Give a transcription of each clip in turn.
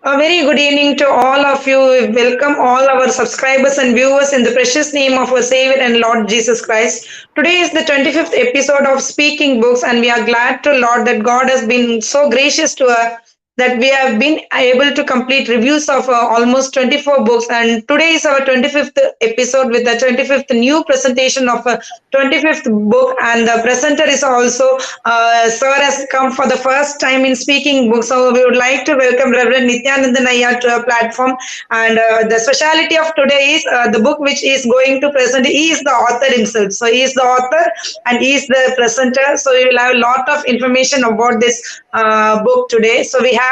A very good evening to all of you. Welcome all our subscribers and viewers in the precious name of our Savior and Lord Jesus Christ. Today is the 25th episode of Speaking Books, and we are glad to Lord that God has been so gracious to us that we have been able to complete reviews of almost 24 books. And today is our 25th episode with the 25th new presentation of a 25th book. And the presenter is also Sir has come for the first time in Speaking Books. So we would like to welcome Reverend Nithyanandhan to our platform. And the speciality of today is the book which is going to present. He is the author himself. So he is the author and he is the presenter. So we will have a lot of information about this book today. So we have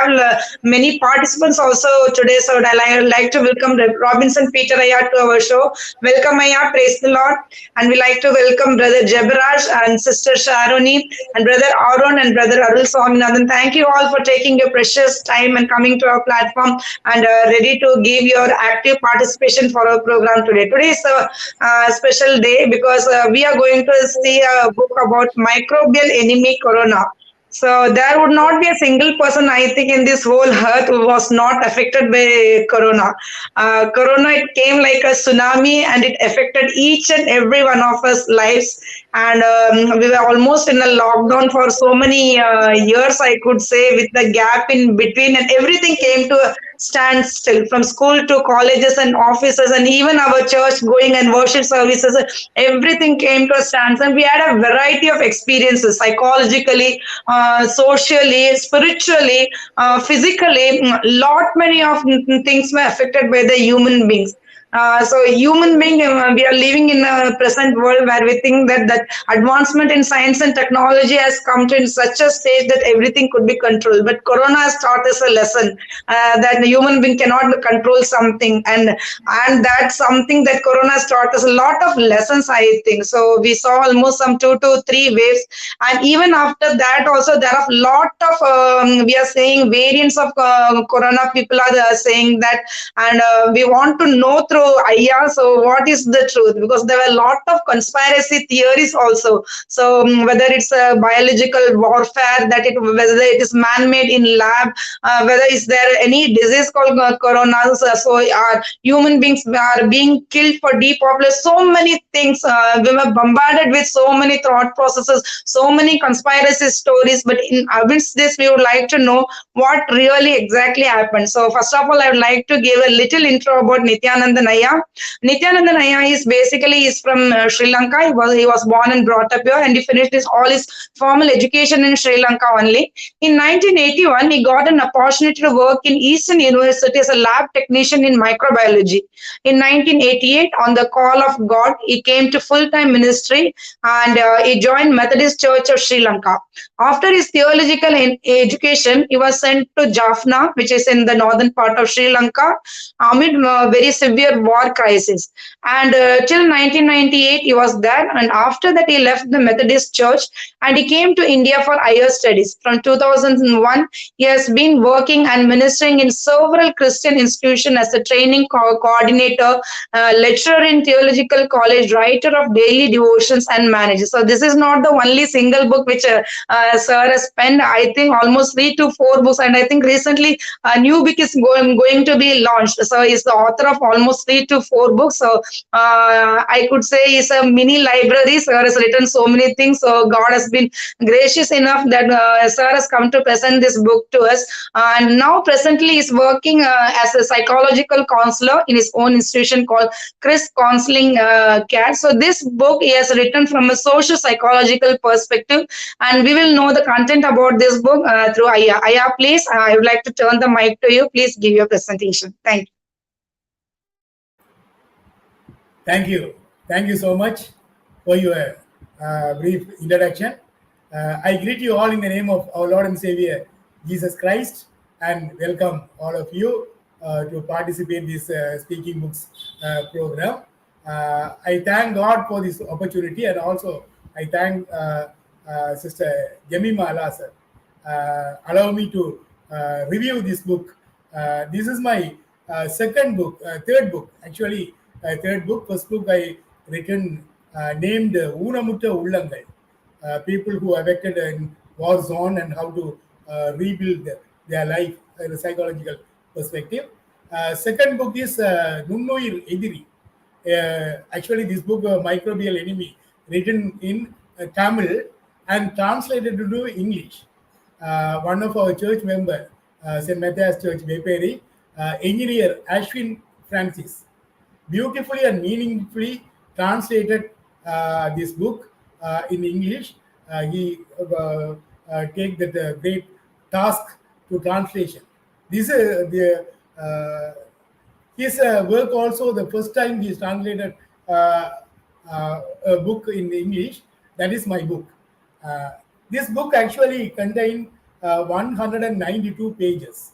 many participants also today. So I would like to welcome Robinson Peter Ayat to our show. Welcome Ayat, praise the Lord. And we like to welcome Brother Jebaraj and Sister Sharoni and Brother Arul and Brother Arul Swaminathan. Thank you all for taking your precious time and coming to our platform and ready to give your active participation for our program today. Today is a special day because we are going to see a book about microbial enemy corona. So there would not be a single person, I think, in this whole earth who was not affected by corona. Corona, it came like a tsunami and it affected each and every one of us lives. And we were almost in a lockdown for so many years, I could say, with the gap in between, and everything came to a standstill from school to colleges and offices, and even our church going and worship services. Everything came to a standstill. And we had a variety of experiences psychologically, socially, spiritually, physically. Lot many of things were affected by the human beings. So human being, we are living in a present world where we think that advancement in science and technology has come to in such a stage that everything could be controlled. But corona has taught us a lesson that the human being cannot control something, and that's something that corona has taught us a lot of lessons, I think. So we saw almost some 2 to 3 waves, and even after that also there are a lot of we are saying variants of corona. People are saying that, and we want to know through Aya, so what is the truth? Because there were a lot of conspiracy theories also. So whether it's a biological warfare, whether it is man-made in lab, whether is there any disease called corona, so our human beings are being killed for depopulation. So many things. We were bombarded with so many thought processes, so many conspiracy stories. But amidst this, we would like to know what really exactly happened. So first of all, I would like to give a little intro about Nithyanandhan. Nithyanandhan is from Sri Lanka. He was born and brought up here, and he finished all his formal education in Sri Lanka only. In 1981, he got an opportunity to work in Eastern University as a lab technician in microbiology. In 1988, on the call of God, he came to full-time ministry, and he joined Methodist Church of Sri Lanka. After his theological education, he was sent to Jaffna, which is in the northern part of Sri Lanka, amid very severe war crisis. And till 1998, he was there. And after that, he left the Methodist Church and he came to India for higher studies. From 2001, he has been working and ministering in several Christian institutions as a training coordinator, lecturer in theological college, writer of daily devotions, and manager. So this is not the only single book which Sir has penned. I think almost 3 to 4 books, and I think recently a new book is going to be launched. So he's the author of almost 3 to 4 books. So I could say it's a mini library. Sir has written so many things. So God has been gracious enough that Sir has come to present this book to us. And now presently he's working as a psychological counselor in his own institution called Chris Counseling Care. So this book he has written from a social psychological perspective, and we will know the content about this book through Aya. Aya, please, I would like to turn the mic to you. Please give your presentation. Thank you. Thank you. Thank you so much for your brief introduction. I greet you all in the name of our Lord and Savior, Jesus Christ, and welcome all of you to participate in this Speaking Books program. I thank God for this opportunity, and also I thank Sister Jemima Lazar. Allow me to review this book. This is my second book, third book, actually, third book. First book I written named Unamutta Ullangai, people who affected in war zone and how to rebuild their life in a psychological perspective. Second book is Nunnoyir Ediri. Actually, this book, Microbial Enemy, written in Tamil and translated to English. One of our church member, St. Matthias Church, Veperi, engineer Ashwin Francis, beautifully and meaningfully translated this book in English. He take that great task to translation. This his work also the first time he translated a book in English. That is my book. Uh, this book actually contained 192 pages.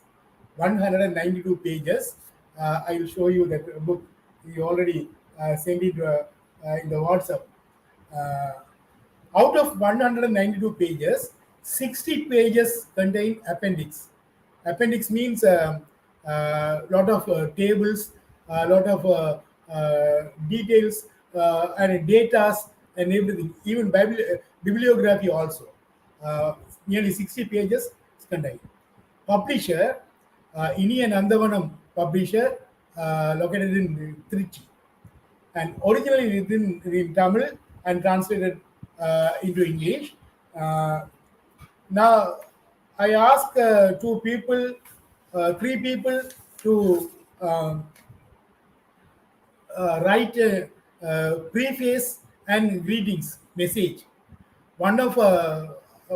192 pages. I will show you that book. You already sent it in the WhatsApp. Uh, Out of 192 pages, 60 pages contain appendix. Appendix means a lot of tables, a lot of details and data and everything, even bibliography also. Nearly 60 pages is contained. Publisher, Ini and Andavanam publisher, located in Trichy, and originally written in Tamil and translated into English. Uh, Now, I ask two people, three people to write a preface and greetings message. One of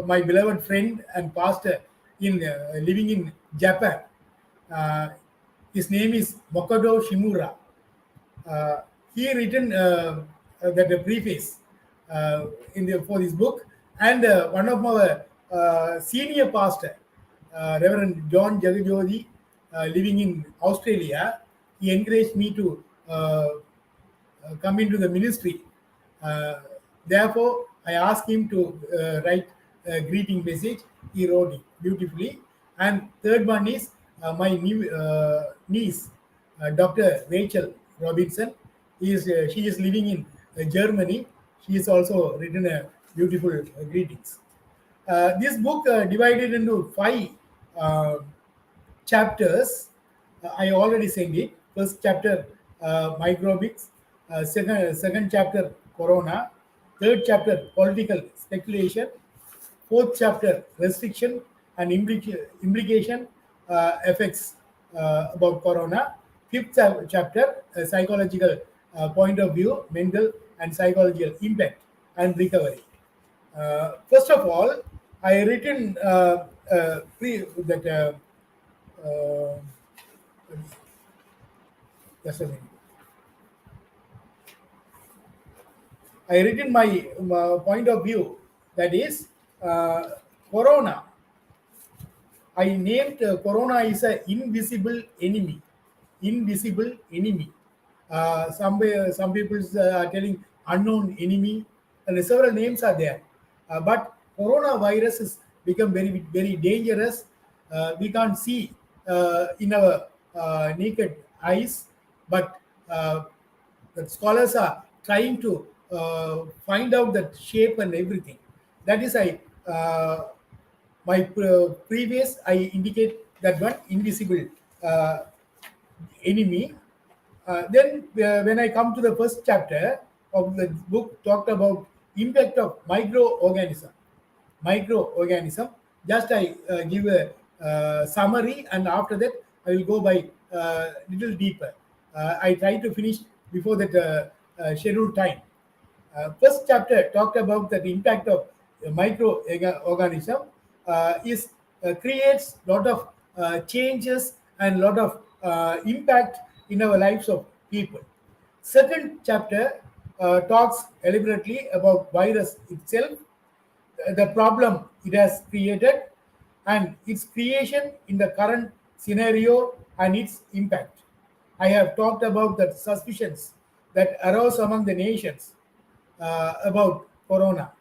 my beloved friend and pastor in living in Japan. Uh, his name is Mokodo Shimura. uh, he written that preface for this book, and one of our senior pastor, Reverend John Jagajodi, living in Australia, he encouraged me to come into the ministry. Uh, Therefore, I asked him to write a greeting message. He wrote it beautifully. And third one is my new niece, Dr. Rachel Robinson. She is living in Germany. She has also written a beautiful greetings. This book divided into five uh, chapters. I already sent it. First chapter, microbics. Second chapter, corona. Third chapter, political speculation. Fourth chapter, restriction and implication effects about corona. Fifth chapter, psychological point of view, mental and psychological impact and recovery. First of all, I written that uh, just a minute. I written my point of view, that is corona. I named corona is an invisible enemy. Invisible enemy. Some people are telling unknown enemy, and several names are there. But coronavirus has become very dangerous. We can't see in our naked eyes, but the scholars are trying to find out the shape and everything. That is my previous I indicate that one invisible uh, enemy. Then when I come to the first chapter of the book, talked about impact of microorganism. Just I give a summary, and after that I will go by little deeper. I try to finish before that scheduled time. First chapter talked about the impact of microorganism is creates lot of changes and lot of impact in our lives of people. Second chapter talks elaborately about virus itself, the problem it has created, and its creation in the current scenario and its impact. I have talked about the suspicions that arose among the nations about corona.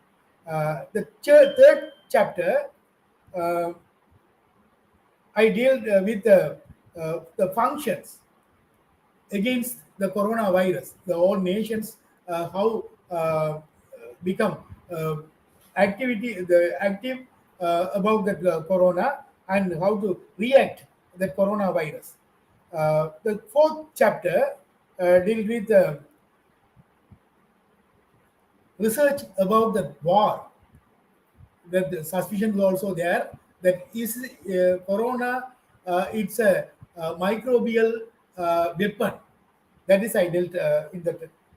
The third chapter, uh, I deal with the functions against the coronavirus. The all nations how become uh, the active about the corona and how to react the coronavirus. The fourth chapter deals with research about the war. That the suspicion is also there that is corona, it's a, microbial weapon. That is I dealt in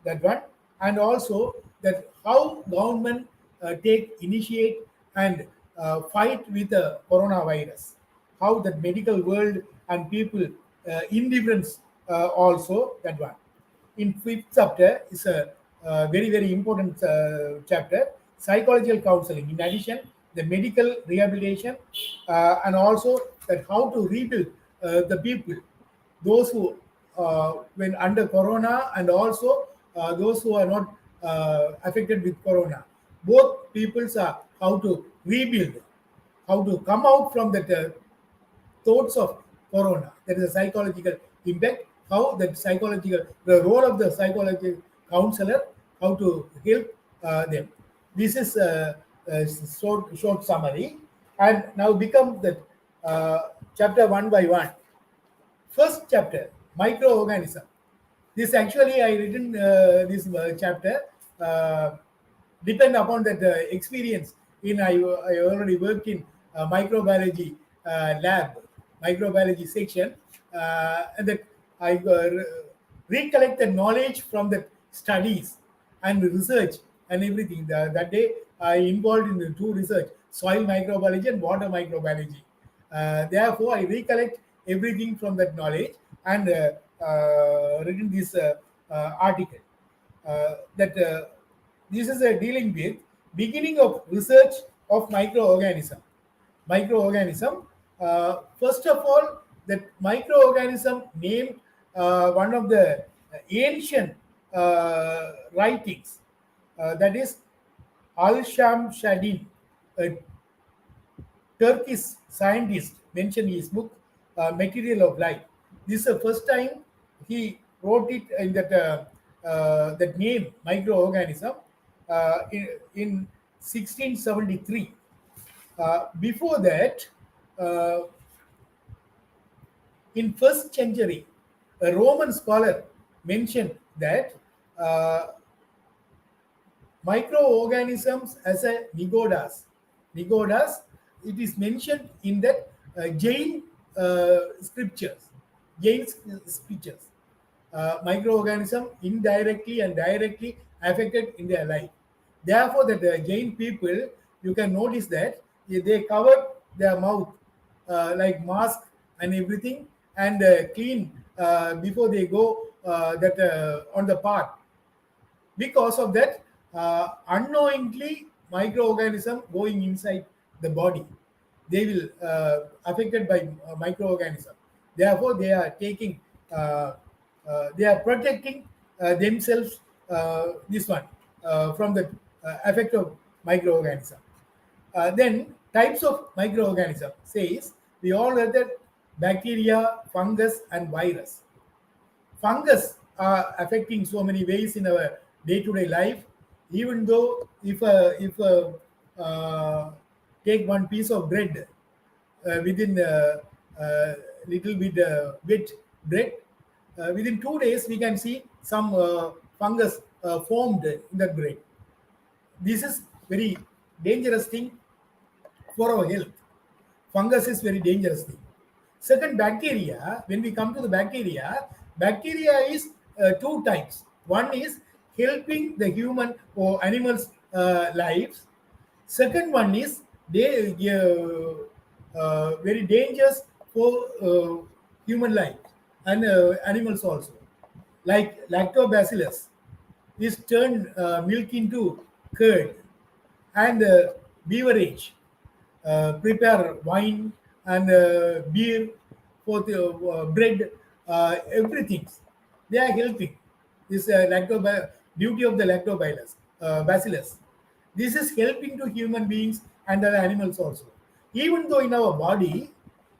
that one. And also that how government take initiate and fight with the coronavirus, how the medical world and people indifference also that one. In fifth chapter is a very very important chapter, psychological counseling. In addition, the medical rehabilitation and also that how to rebuild the people, those who when under corona and also those who are not affected with corona. Both peoples are how to rebuild, how to come out from that thoughts of corona. There is a psychological impact, how the psychological, the role of the psychological counselor, how to help them. This is a short summary. And now become the chapter one by one. First chapter, microorganism. This actually I written this chapter depend upon that experience. I already worked in microbiology lab, microbiology section, and that I recollect the knowledge from the studies and research and everything. That day I involved in the two research, soil microbiology and water microbiology. Therefore, I recollect everything from that knowledge and written this article. That this is dealing with beginning of research of microorganism. Microorganism. First of all, that microorganism named one of the ancient writings. That is Al Sham Shadin, a Turkish scientist, mentioned in his book Material of Life. This is the first time he wrote it in that name microorganism in 1673. Before that, uh, in first century, a Roman scholar mentioned that uh, microorganisms as a nigodas. Nigodas, it is mentioned in that Jain scriptures. Jain scriptures. Microorganism indirectly and directly affected in their life. Therefore, the Jain people, you can notice that they covered their mouth like mask and everything and clean before they go that on the path. Because of that, unknowingly microorganism going inside the body, they will affected by microorganism. Therefore they are taking they are protecting themselves, this one, from the effect of microorganism. Then types of microorganism says we all know that bacteria, fungus and virus. Fungus are affecting so many ways in our day-to-day life. Even though if take one piece of bread within little bit wet bread, within 2 days we can see some fungus formed in that bread. This is very dangerous thing for our health. Fungus is very dangerous thing. Second, bacteria. When we come to the bacteria, bacteria is two types. One is helping the human or animals' lives. Second one is they very dangerous for human life and animals also. Like lactobacillus is turned milk into curd and beverage, prepare wine and beer for the bread, everything. They are helping. This duty of the lactobacillus. Bacillus. This is helping to human beings and other animals also. Even though in our body,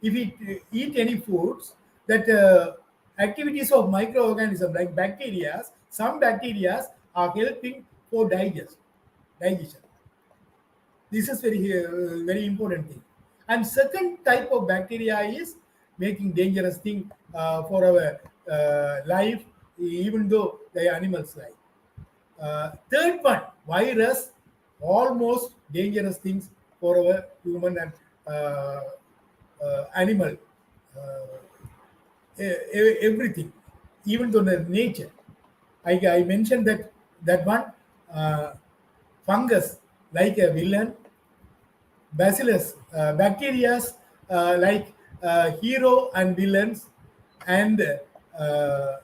if we eat any foods, that activities of microorganisms like bacteria, some bacteria are helping for digestion. This is very important thing. And second type of bacteria is making dangerous thing for our life, even though the animals' life. Third one, virus, almost dangerous things for our human and animal, everything, even though the nature. I mentioned that one, uh, fungus like a villain, bacillus, bacteria like hero and villains, and uh,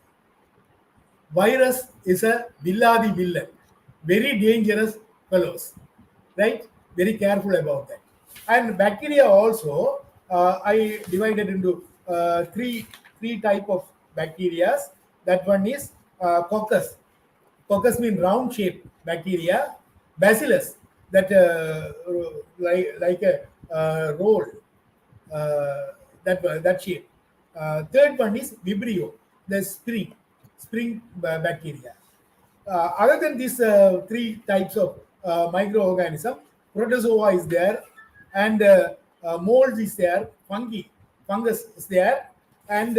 virus is a Villadi villain, very dangerous fellows, right? Very careful about that. And bacteria also, I divided into three type of bacteria. That one is coccus. Coccus means round shape bacteria. Bacillus, that like a roll, that shape. Third one is Vibrio, the spring bacteria. Other than these three types of microorganism, protozoa is there, and mold is there, fungus is there, and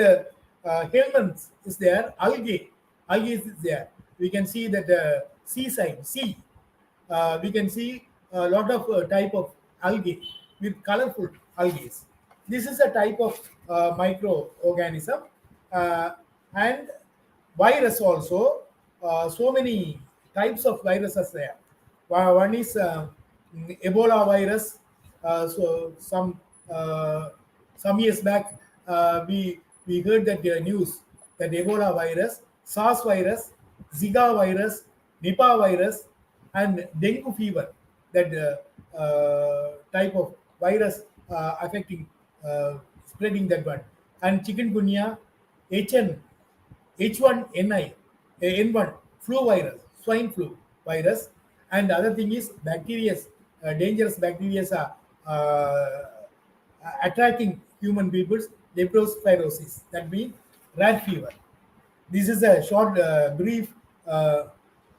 helminths is there, algae is there. We can see that seaside, sea, we can see a lot of type of algae with colorful algae. This is a type of microorganism, uh, and virus also. So many types of viruses there. One is Ebola virus. Some years back, we heard that news that Ebola virus, SARS virus, Zika virus, Nipah virus, and dengue fever, that type of virus affecting, spreading that one, and chikungunya, HN, H1N1, N1, flu virus, swine flu virus, and the other thing is bacteria, dangerous bacteria are attacking human people's leptospirosis. That means rat fever. This is a short, brief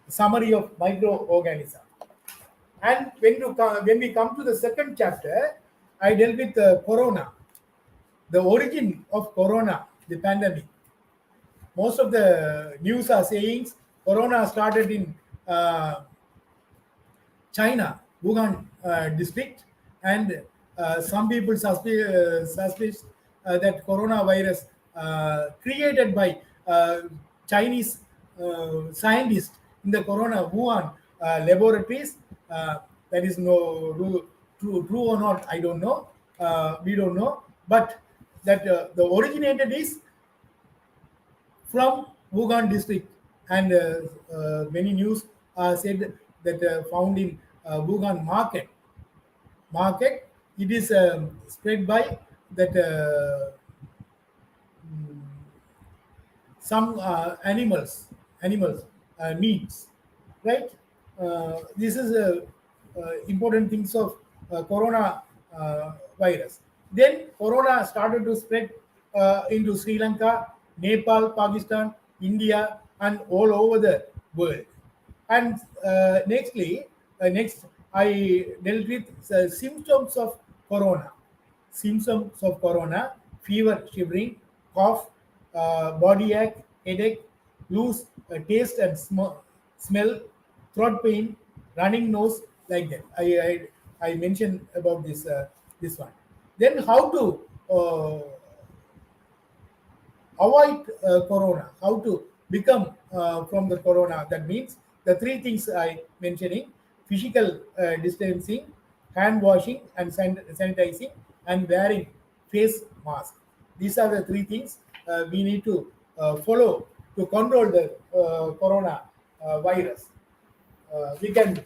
summary of microorganism. And when we come to the second chapter, I dealt with corona, the origin of corona, the pandemic. Most of the news are saying corona started in China, Wuhan district, and some people suspect that coronavirus created by Chinese scientists in the corona Wuhan laboratories. That is no true or not, I don't know. We don't know, but that the originated is from Wuhan district, and many news said that found in Wuhan market. It is spread by that some animals meats, right? This is important things of corona virus. Then corona started to spread into Sri Lanka, Nepal, Pakistan, India, and all over the world. And next I dealt with symptoms of corona. Symptoms of corona: fever, shivering, cough, body ache, headache, lose taste and smell, throat pain, running nose, like that. I mentioned about this one. Then how to avoid corona, how to become from the corona. That means the three things I mentioning: physical distancing, hand washing and sanitizing, and wearing face mask. These are the three things we need to follow to control the corona virus. We can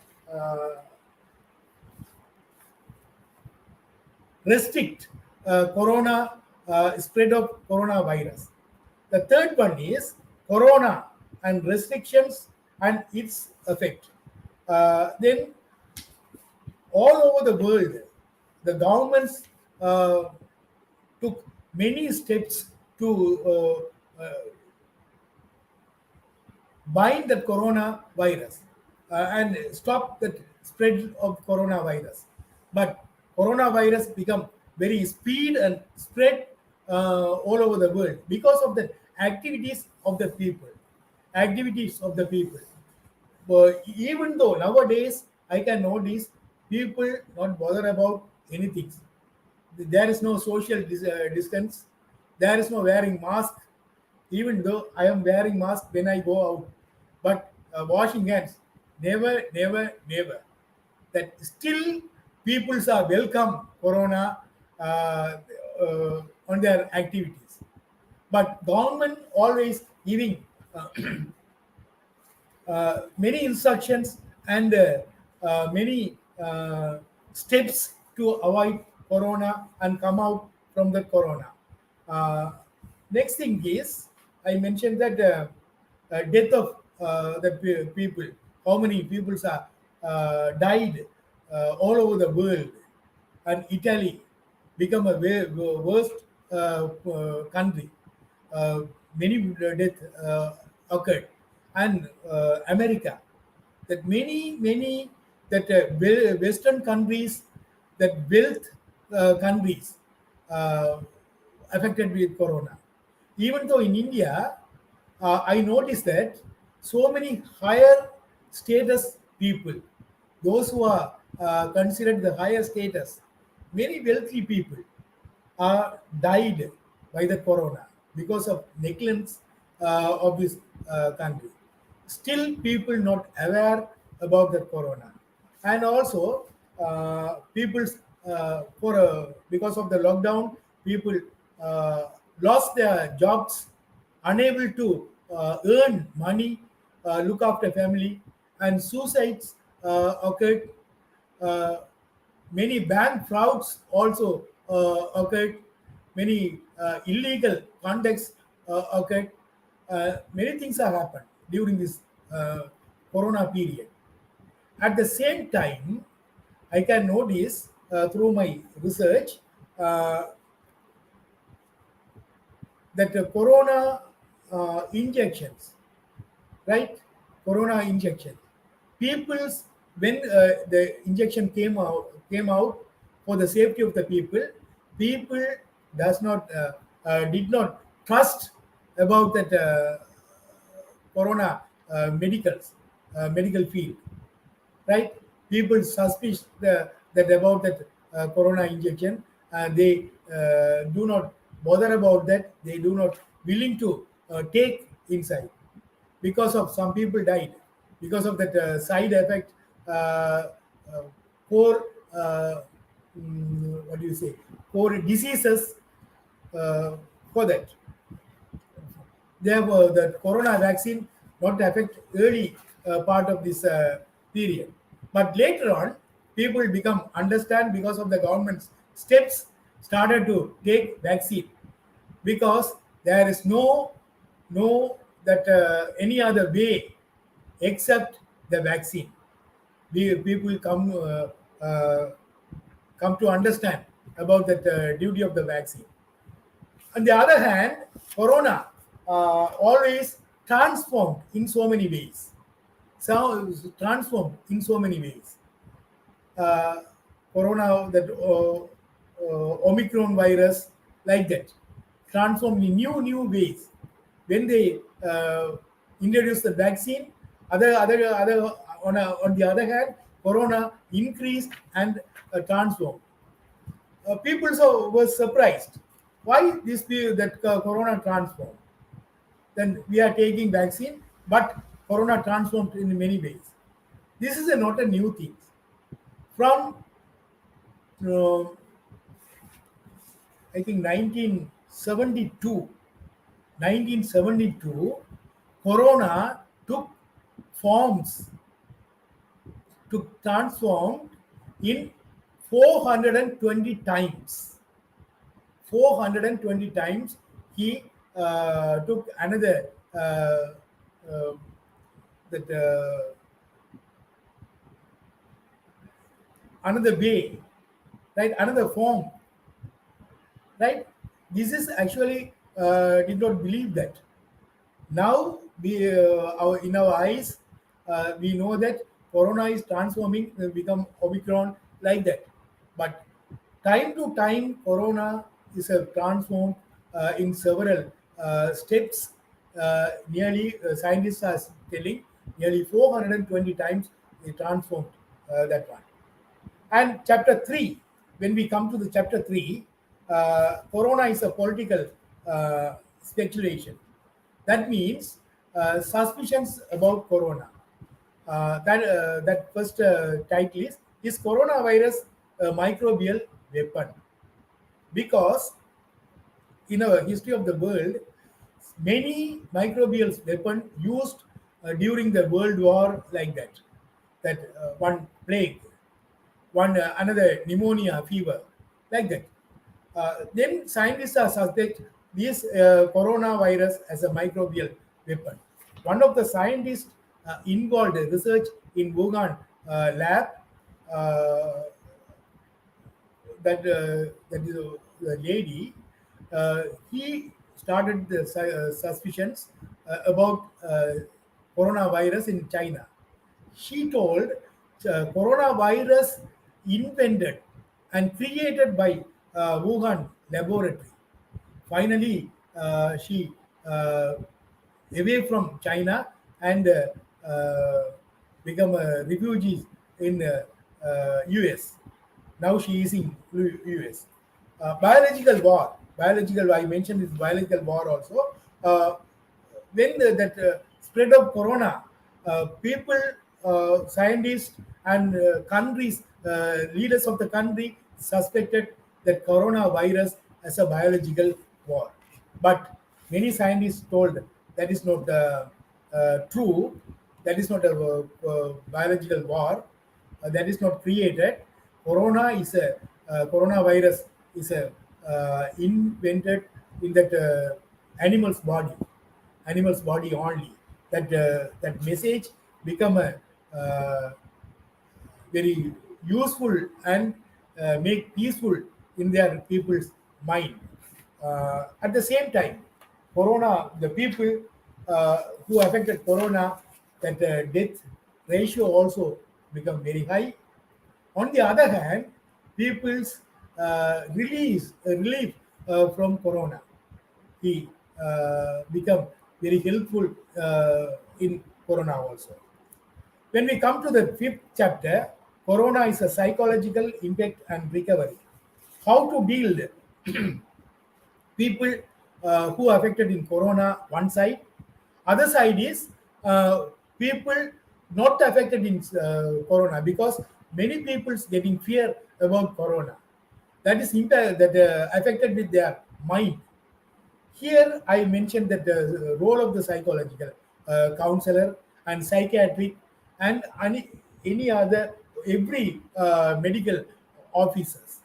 restrict corona spread of coronavirus. The third one is corona and restrictions and its effect. Then all over the world, the governments uh, took many steps to bind the coronavirus and stop the spread of coronavirus. But coronavirus become very speed and spread all over the world because of the activities of the people. Activities of the people. But even though nowadays I can notice people not bother about anything. There is no social distance. There is no wearing mask. Even though I am wearing mask when I go out, but washing hands, never, never, never. That still peoples are welcome Corona on their activities. But government always giving many instructions and many steps to avoid corona and come out from the corona. Uh, Next thing is, I mentioned that death of the people, how many people are died all over the world, and Italy become a worst country. Many death occurred, and America, that many that Western countries, that wealth countries uh, affected with corona. Even though in India, I noticed that so many higher status people, those who are considered the higher status, many wealthy people died by the corona because of negligence of this country. Still, people not aware about the corona, and also people for because of the lockdown, people uh, lost their jobs, unable to earn money, look after family, and suicides occurred. uh, Many bank frauds also occurred. Many illegal contacts occurred. Many things have happened during this corona period. At the same time, I can notice through my research uh, that the corona injections, right? Corona injection. People's when the injection came out for the safety of the people, people does not did not trust about that corona medical field, right? People suspicious that about that corona injection, and they do not bother about that. They do not willing to take inside because of some people died because of that side effect. Uh, Core, what do you say? Core diseases uh, for that. They have the corona vaccine not affect early part of this period, but later on people become understand because of the government's steps started to take vaccine, because there is no that any other way except the vaccine. People come to understand about that duty of the vaccine. On the other hand, corona always transformed in so many ways. So transformed in so many ways. Uh, Corona, that Omicron virus, like that, transformed in new ways. When they introduced the vaccine, other on the other hand, corona increased and transformed. People were surprised. Why that corona transformed? Then we are taking vaccine, but corona transformed in many ways. This is not a new thing. From uh, I think 1972, corona took forms, took transformed in 420 times. 420 times he took another uh, that another way, right? Another form, right? This is actually did not believe that. Now in our eyes, we know that corona is transforming, become Omicron like that. But time to time, corona is a transformed in several steps. Nearly scientists are telling nearly 420 times they transformed that one. And chapter 3, when we come to the chapter 3, corona is a political speculation. That means suspicions about corona. That first title is coronavirus a microbial weapon? Because in our history of the world, many microbial weapon used during the World War like that. That one plague, one another pneumonia fever, like that. Then scientists are suspect this coronavirus as a microbial weapon. One of the scientists involved in research in Wuhan lab, uh, that is a lady, he started the suspicions about coronavirus in China. She told coronavirus invented and created by Wuhan laboratory. Finally, she away from China and become a refugee in US. Now she is in US. Biological war. Biological. I mentioned this biological war also. When that spread of corona, people, scientists, and countries, leaders of the country suspected that coronavirus as a biological war. But many scientists told that is not true. That is not a biological war. That is not created. Coronavirus is a invented in that animal's body only. That message become a very useful and make peaceful in their people's mind. At the same time, corona, the people who affected corona, that death ratio also become very high. On the other hand, people's relief from corona, he become very helpful in corona also. When we come to the fifth chapter, corona is a psychological impact and recovery. How to build people who are affected in corona one side, other side is people not affected in corona, because many people getting fear about corona, that is impact that affected with their mind. Here, I mentioned that the role of the psychological counselor and psychiatric and any other, every medical officers,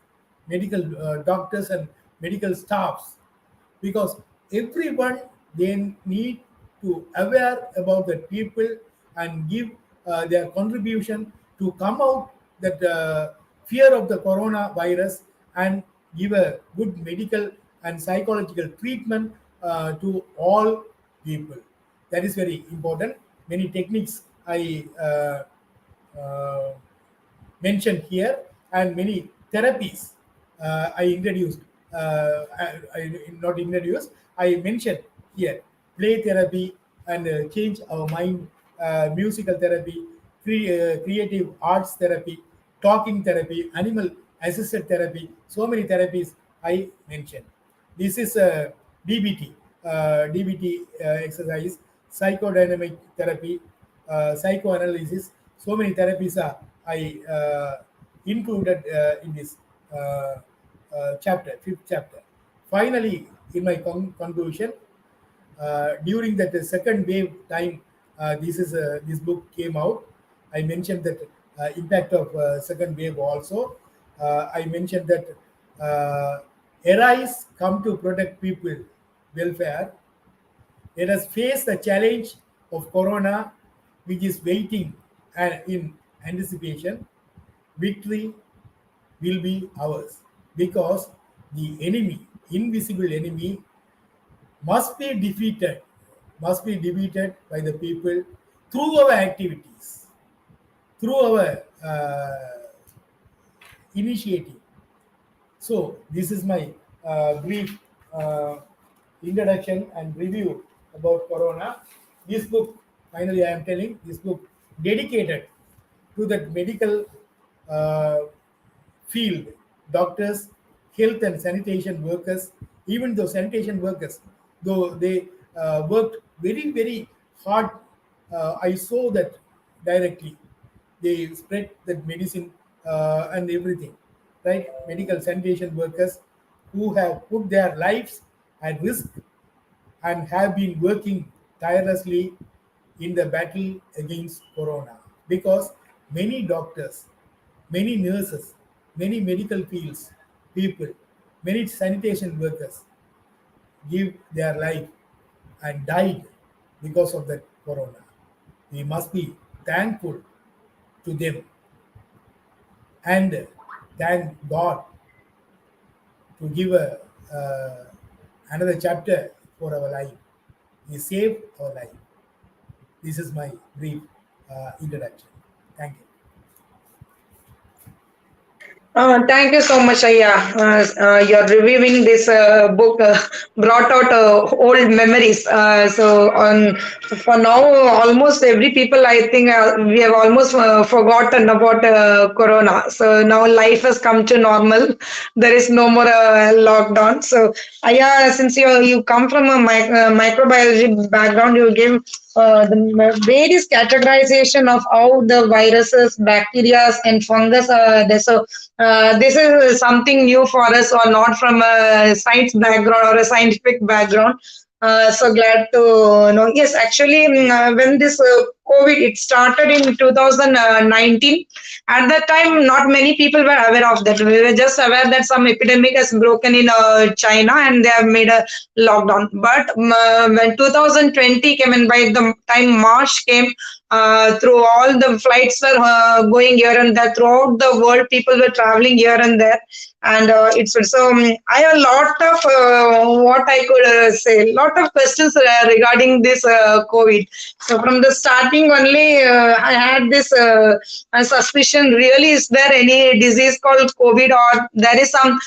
medical doctors and medical staffs, because everyone, they need to aware about the people and give their contribution to come out that fear of the coronavirus and give a good medical and psychological treatment to all people. That is very important. Many techniques I uh, mentioned here, and many therapies I introduced. I not introduced. I mentioned here play therapy and change our mind, musical therapy, creative arts therapy, talking therapy, animal assisted therapy. So many therapies I mentioned. This is DBT, DBT exercise, psychodynamic therapy, psychoanalysis. So many therapies are I included in this chapter, fifth chapter. Finally, in my conclusion, during that second wave time, this book came out. I mentioned that impact of second wave also. I mentioned that arise come to protect people welfare. Let us face the challenge of corona, which is waiting and in anticipation, victory will be ours because the enemy, invisible enemy, must be defeated, must be defeated by the people through our activities, through our initiative. So this is my brief introduction and review about corona. This book, finally, I am telling this book dedicated to the medical uh, field, doctors, health and sanitation workers, even though sanitation workers, though they worked very, very hard, I saw that directly. They spread that medicine and everything, right? Medical sanitation workers who have put their lives at risk and have been working tirelessly in the battle against corona because many doctors, many nurses, many medical fields people, many sanitation workers give their life and died because of that corona. We must be thankful to them and thank God to give another chapter for our life. He saved our life. This is my brief introduction. Thank you. Thank you so much, Aya. You're reviewing this book brought out old memories. For now, almost every people, I think, we have almost forgotten about Corona. So now life has come to normal. There is no more lockdown. So, Aya, since you come from a microbiology background, you give the various categorization of how the viruses, bacteria, and fungus are there. So this is something new for us or not from a science background or a scientific background. So glad to know. Yes, actually, when this COVID it started in 2019. At that time, not many people were aware of that. We were just aware that some epidemic has broken in China and they have made a lockdown. But when 2020 came and by the time March came, through all the flights were going here and there throughout the world, people were traveling here and there, and it's so I have a lot of what I could say, lot of questions regarding this COVID. So from the starting only, I had this suspicion. Really, is there any disease called COVID, or there is some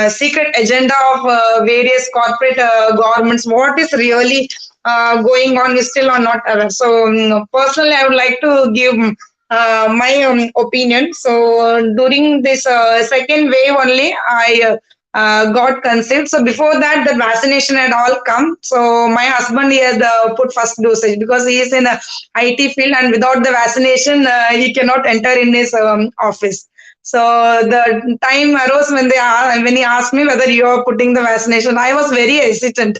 secret agenda of various corporate governments? What is really going on is still are not aware. So personally, I would like to give my opinion. So during this second wave only, I got conceived. So before that, the vaccination had all come. So my husband he has put first dosage because he is in a IT field, and without the vaccination, he cannot enter in his office. So the time arose when when he asked me whether you are putting the vaccination, I was very hesitant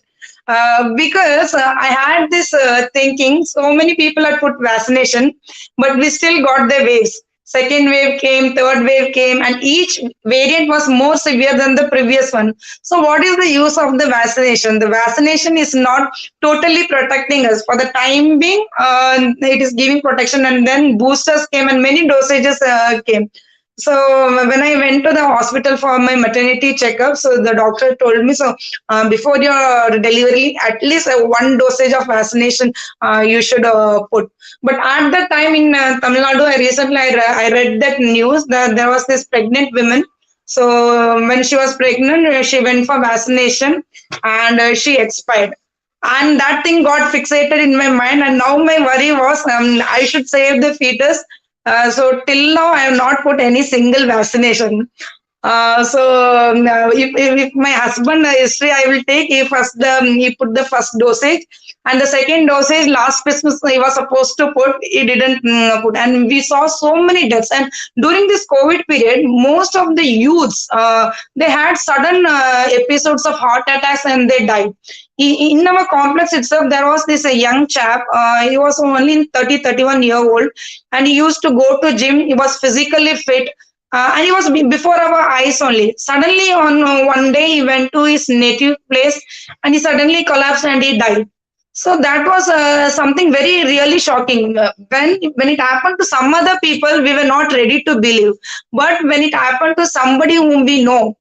because I had this thinking. So many people had put vaccination, but we still got the waves. Second wave came, third wave came, and each variant was more severe than the previous one. So, what is the use of the vaccination? The vaccination is not totally protecting us. For the time being, it is giving protection, and then boosters came, and many dosages came. So when I went to the hospital for my maternity checkup, so the doctor told me, so before your delivery, at least one dosage of vaccination you should put. But at that time in Tamil Nadu, I read that news that there was this pregnant woman. So when she was pregnant, she went for vaccination and she expired. And that thing got fixated in my mind, and now my worry was I should save the fetus. So till now, I have not put any single vaccination. If my husband history I will take, he put the first dosage, and the second dosage last Christmas he was supposed to put, he didn't put, and we saw so many deaths. And during this COVID period, most of the youths they had sudden episodes of heart attacks and they died. In our complex itself, there was this a young chap. He was only 31 year old, and he used to go to gym. He was physically fit, and he was before our eyes only. Suddenly, on one day, he went to his native place, and he suddenly collapsed and he died. So that was something very really shocking. When it happened to some other people, we were not ready to believe. But when it happened to somebody whom we know,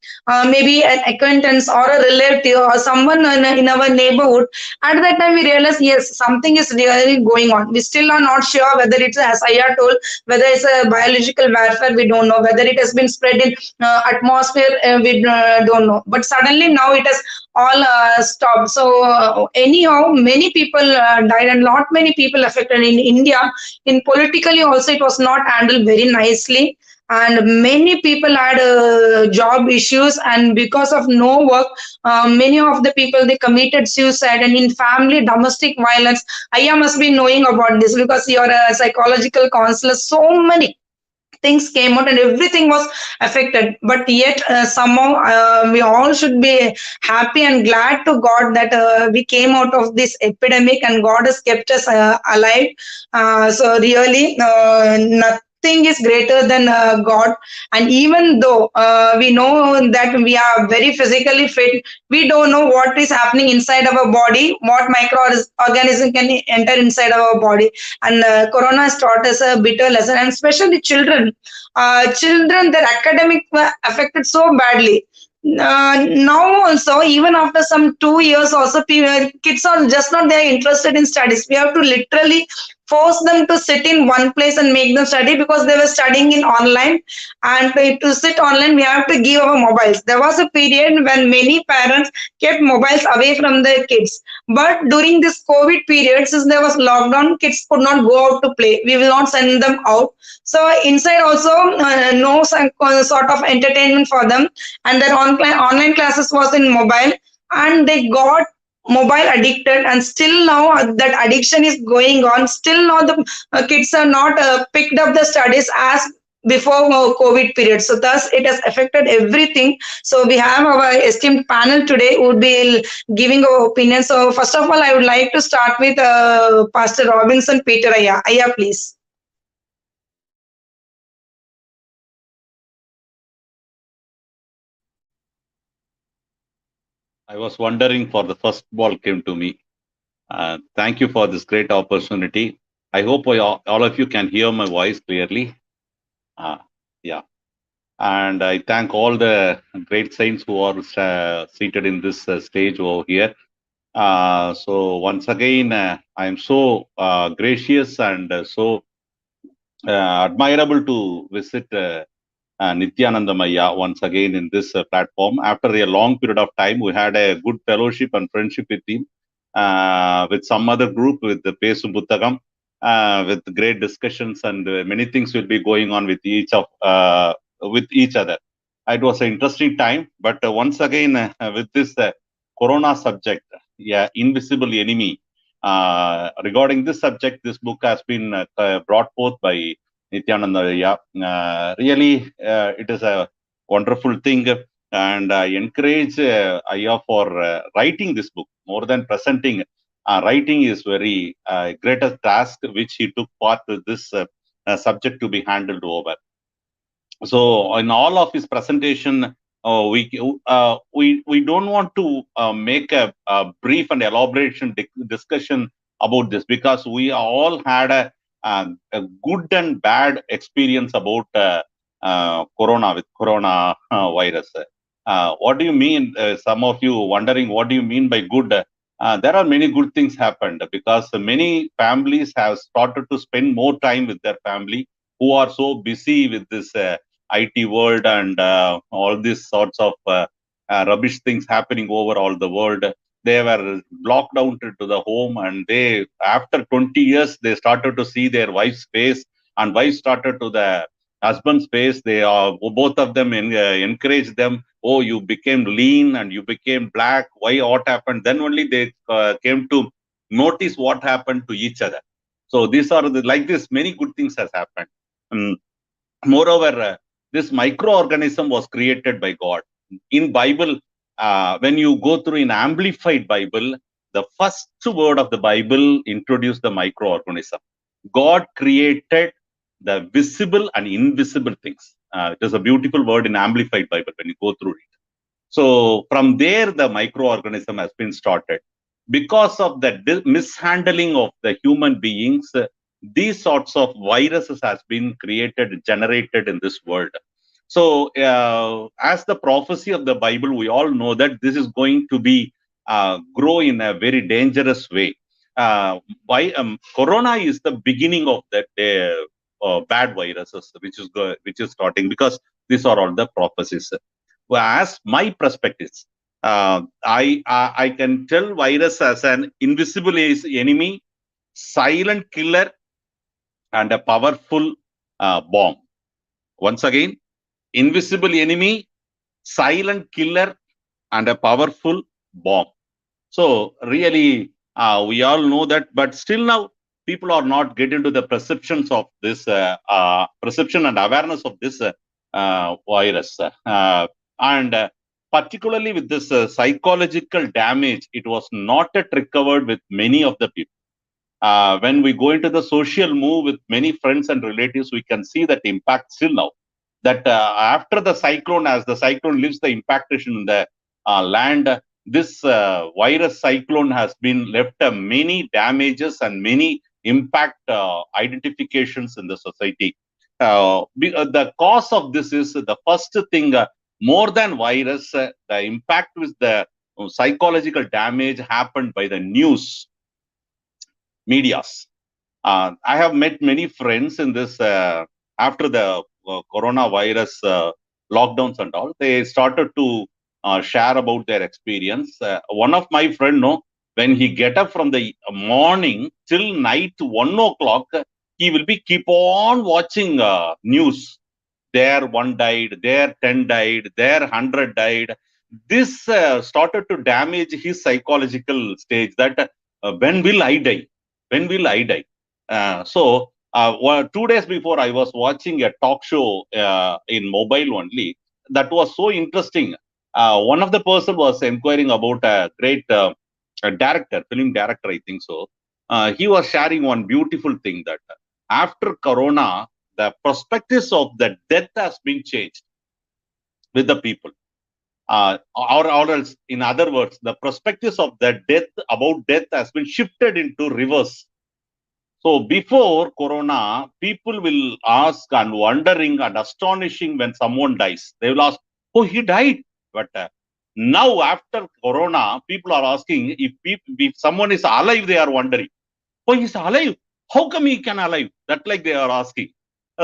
maybe an acquaintance or a relative or someone in our neighborhood, at that time we realized yes, something is really going on. We still are not sure whether it's, as Aya told, whether it's a biological warfare. We don't know whether it has been spread in atmosphere. We don't know. But suddenly now it has all stopped. So anyhow, many people died and lot many people affected in India. In politically also, it was not handled very nicely. And many people had job issues, and because of no work, many of the people they committed suicide. And in family domestic violence, Aya must be knowing about this because you're a psychological counselor. So many things came out and everything was affected, but yet somehow we all should be happy and glad to god that we came out of this epidemic and god has kept us alive. So really nothing is greater than god. And even though we know that we are very physically fit, we don't know what is happening inside our body, what microorganism can enter inside our body. And corona has taught us a bitter lesson, and especially children. Children, their academic were affected so badly. Now also, even after some 2 years, also kids are just not they are interested in studies. We have to literally force them to sit in one place and make them study because they were studying in online. And to sit online, we have to give our mobiles. There was a period when many parents kept mobiles away from their kids. But during this COVID period, since there was lockdown, kids could not go out to play. We will not send them out. So inside also, no sort of entertainment for them, and their online classes was in mobile, and they got mobile addicted, and still now that addiction is going on. Still now the kids are not picked up the studies as before COVID period. So thus it has affected everything. So we have our esteemed panel today who would be giving our opinion. So first of all, I would like to start with Pastor Robinson Peter. Aya, please. I was wondering for the first ball came to me. Thank you for this great opportunity. I hope all of you can hear my voice clearly. Uh, yeah. And I thank all the great saints who are seated in this stage over here. So once again, I am so gracious and so admirable to visit Nithyanandhan once again in this platform. After a long period of time, we had a good fellowship and friendship with him, with some other group, with the Pesum Buttagam, with great discussions, and many things will be going on with with each other. It was an interesting time, but once again with this Corona subject, yeah, invisible enemy. Regarding this subject, this book has been brought forth by Nithyanandhan. Really, it is a wonderful thing, and I encourage Aya for writing this book more than presenting. Writing is very greatest task which he took part with this subject to be handled over. So in all of his presentation, we don't want to make a brief and elaboration discussion about this because we all had a good and bad experience about corona with corona virus. What do you mean? Some of you wondering what do you mean by good? There are many good things happened because many families have started to spend more time with their family who are so busy with this IT world and all these sorts of rubbish things happening over all the world. They were locked down to the home, and they, after 20 years, they started to see their wife's face, and wife started to the husband's face. They are both of them encourage them. Oh, you became lean and you became black. Why? What happened? Then only they came to notice what happened to each other. So these are like this. Many good things has happened. Moreover, this microorganism was created by God. In Bible, when you go through in Amplified Bible, the first word of the Bible introduced the microorganism. God created the visible and invisible things. It is a beautiful word in Amplified Bible when you go through it. So from there, the microorganism has been started. because of the mishandling of the human beings, these sorts of viruses has been created, generated in this world. So, as the prophecy of the Bible, we all know that this is going to be grow in a very dangerous way. Why Corona is the beginning of that bad viruses, which is starting, because these are all the prophecies. Well, as my perspectives, I can tell virus as an invisible enemy, silent killer, and a powerful bomb. Once again, invisible enemy, silent killer, and a powerful bomb. So really, we all know that, but still now people are not getting to the perceptions of this perception and awareness of this virus, and particularly with this psychological damage, it was not yet recovered with many of the people. When we go into the social move with many friends and relatives, we can see that impact still now. That after the cyclone, as the cyclone leaves the impactation in the land, this virus cyclone has been left many damages and many impact identifications in the society. The cause of this is the first thing, more than virus, the impact with the psychological damage happened by the news medias. I have met many friends in this after the coronavirus lockdowns and all. They started to share about their experience. One of my friend, no, when he get up from the morning till night 1 o'clock, he will be keep on watching news. There one died, there 10 died, there 100 died. This started to damage his psychological stage. That when will I die? When will I die? So 2 days before, I was watching a talk show in mobile only. That was so interesting. One of the person was inquiring about a great director, film director, I think so. He was sharing one beautiful thing, that after Corona, the perspectives of the death has been changed with the people. Or else, in other words, the perspectives of the death about death has been shifted into reverse. So before Corona, people will ask and wondering and astonishing when someone dies. They will ask, "Oh, he died." But now after Corona, people are asking if someone is alive. They are wondering, "Oh, he's alive. How come he can alive?" That like they are asking.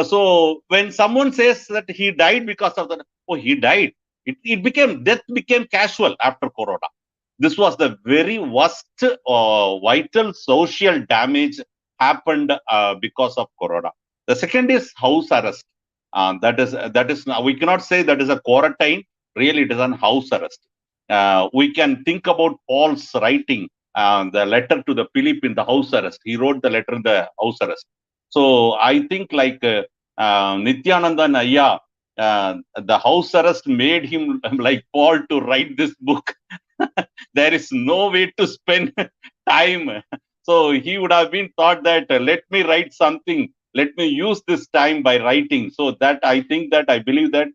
So when someone says that he died because of that, "Oh, he died," death became casual after Corona. This was the very worst vital social damage happened because of Corona. The second is house arrest. That is we cannot say that is a quarantine. Really, it is an house arrest. We can think about Paul's writing the letter to the Philip in the house arrest. He wrote the letter in the house arrest. So I think like Nithyanandhan Ayya, the house arrest made him like Paul to write this book. There is no way to spend time. So he would have been thought that let me write something, let me use this time by writing. So that I think that I believe that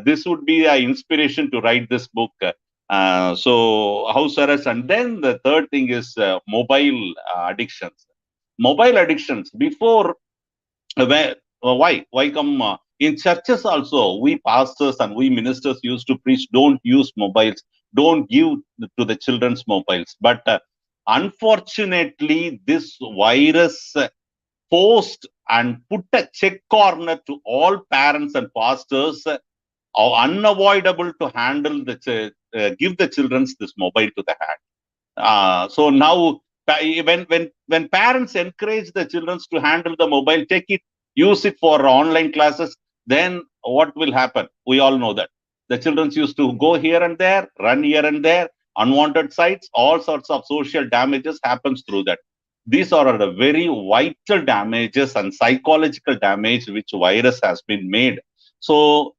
this would be an inspiration to write this book. So house arrest, and then the third thing is mobile addictions. Mobile addictions before, why come in churches also, we pastors and we ministers used to preach, don't use mobiles, don't give to the children's mobiles. But unfortunately, this virus forced and put a check corner to all parents and pastors, are unavoidable to handle give the children's this mobile to the hand. So now when parents encourage the children to handle the mobile, take it, use it for online classes, then what will happen? We all know that the children used to go here and there, run here and there, unwanted sites, all sorts of social damages happens through that. These are the very vital damages and psychological damage which virus has been made. So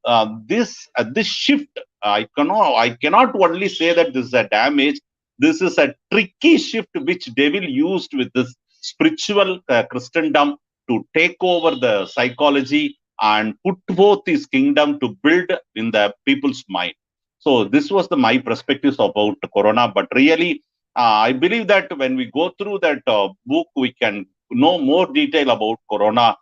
this shift, I cannot only say that this is a damage. This is a tricky shift which devil used with this spiritual Christendom to take over the psychology and put forth his kingdom to build in the people's mind. So this was my perspectives about Corona. But really, I believe that when we go through that book, we can know more detail about Corona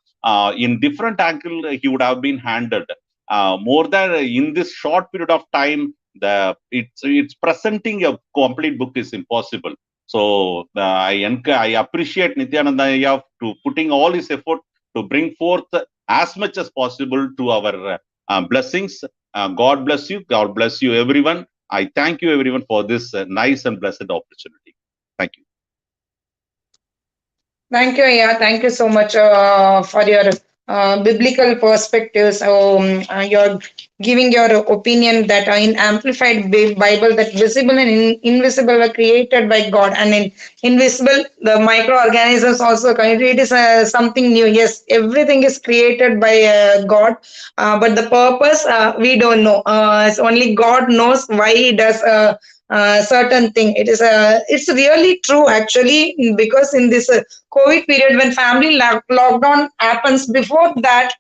in different angle he would have been handled. More than in this short period of time, it's presenting a complete book is impossible. So I appreciate Nithyanandhan to putting all his effort to bring forth as much as possible to our blessings. God bless you. God bless you, everyone. I thank you, everyone, for this nice and blessed opportunity. Thank you. Thank you, yeah. Thank you so much for your biblical perspectives. You're giving your opinion that in amplified Bible, that visible and invisible were created by God, and in invisible, the microorganisms also. It is something new. Yes, everything is created by God, but the purpose we don't know. It's only God knows why He does. Certain thing, it's really true actually, because in this COVID period, when family lockdown happens, before that,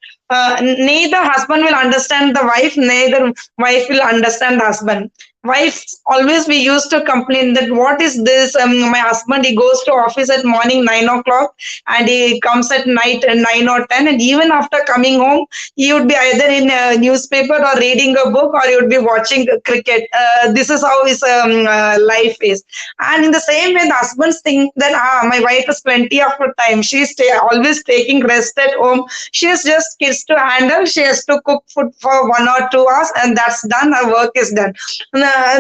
neither husband will understand the wife, neither wife will understand the husband. Wife always, we used to complain that what is this? My husband, he goes to office at morning 9 o'clock and he comes at night at 9 or 10, and even after coming home, he would be either in a newspaper or reading a book, or he would be watching cricket. This is how his life is. And in the same way, the husbands think that my wife has plenty of time. She's always taking rest at home. She has just kids to handle. She has to cook food for 1 or 2 hours, and that's done. Her work is done.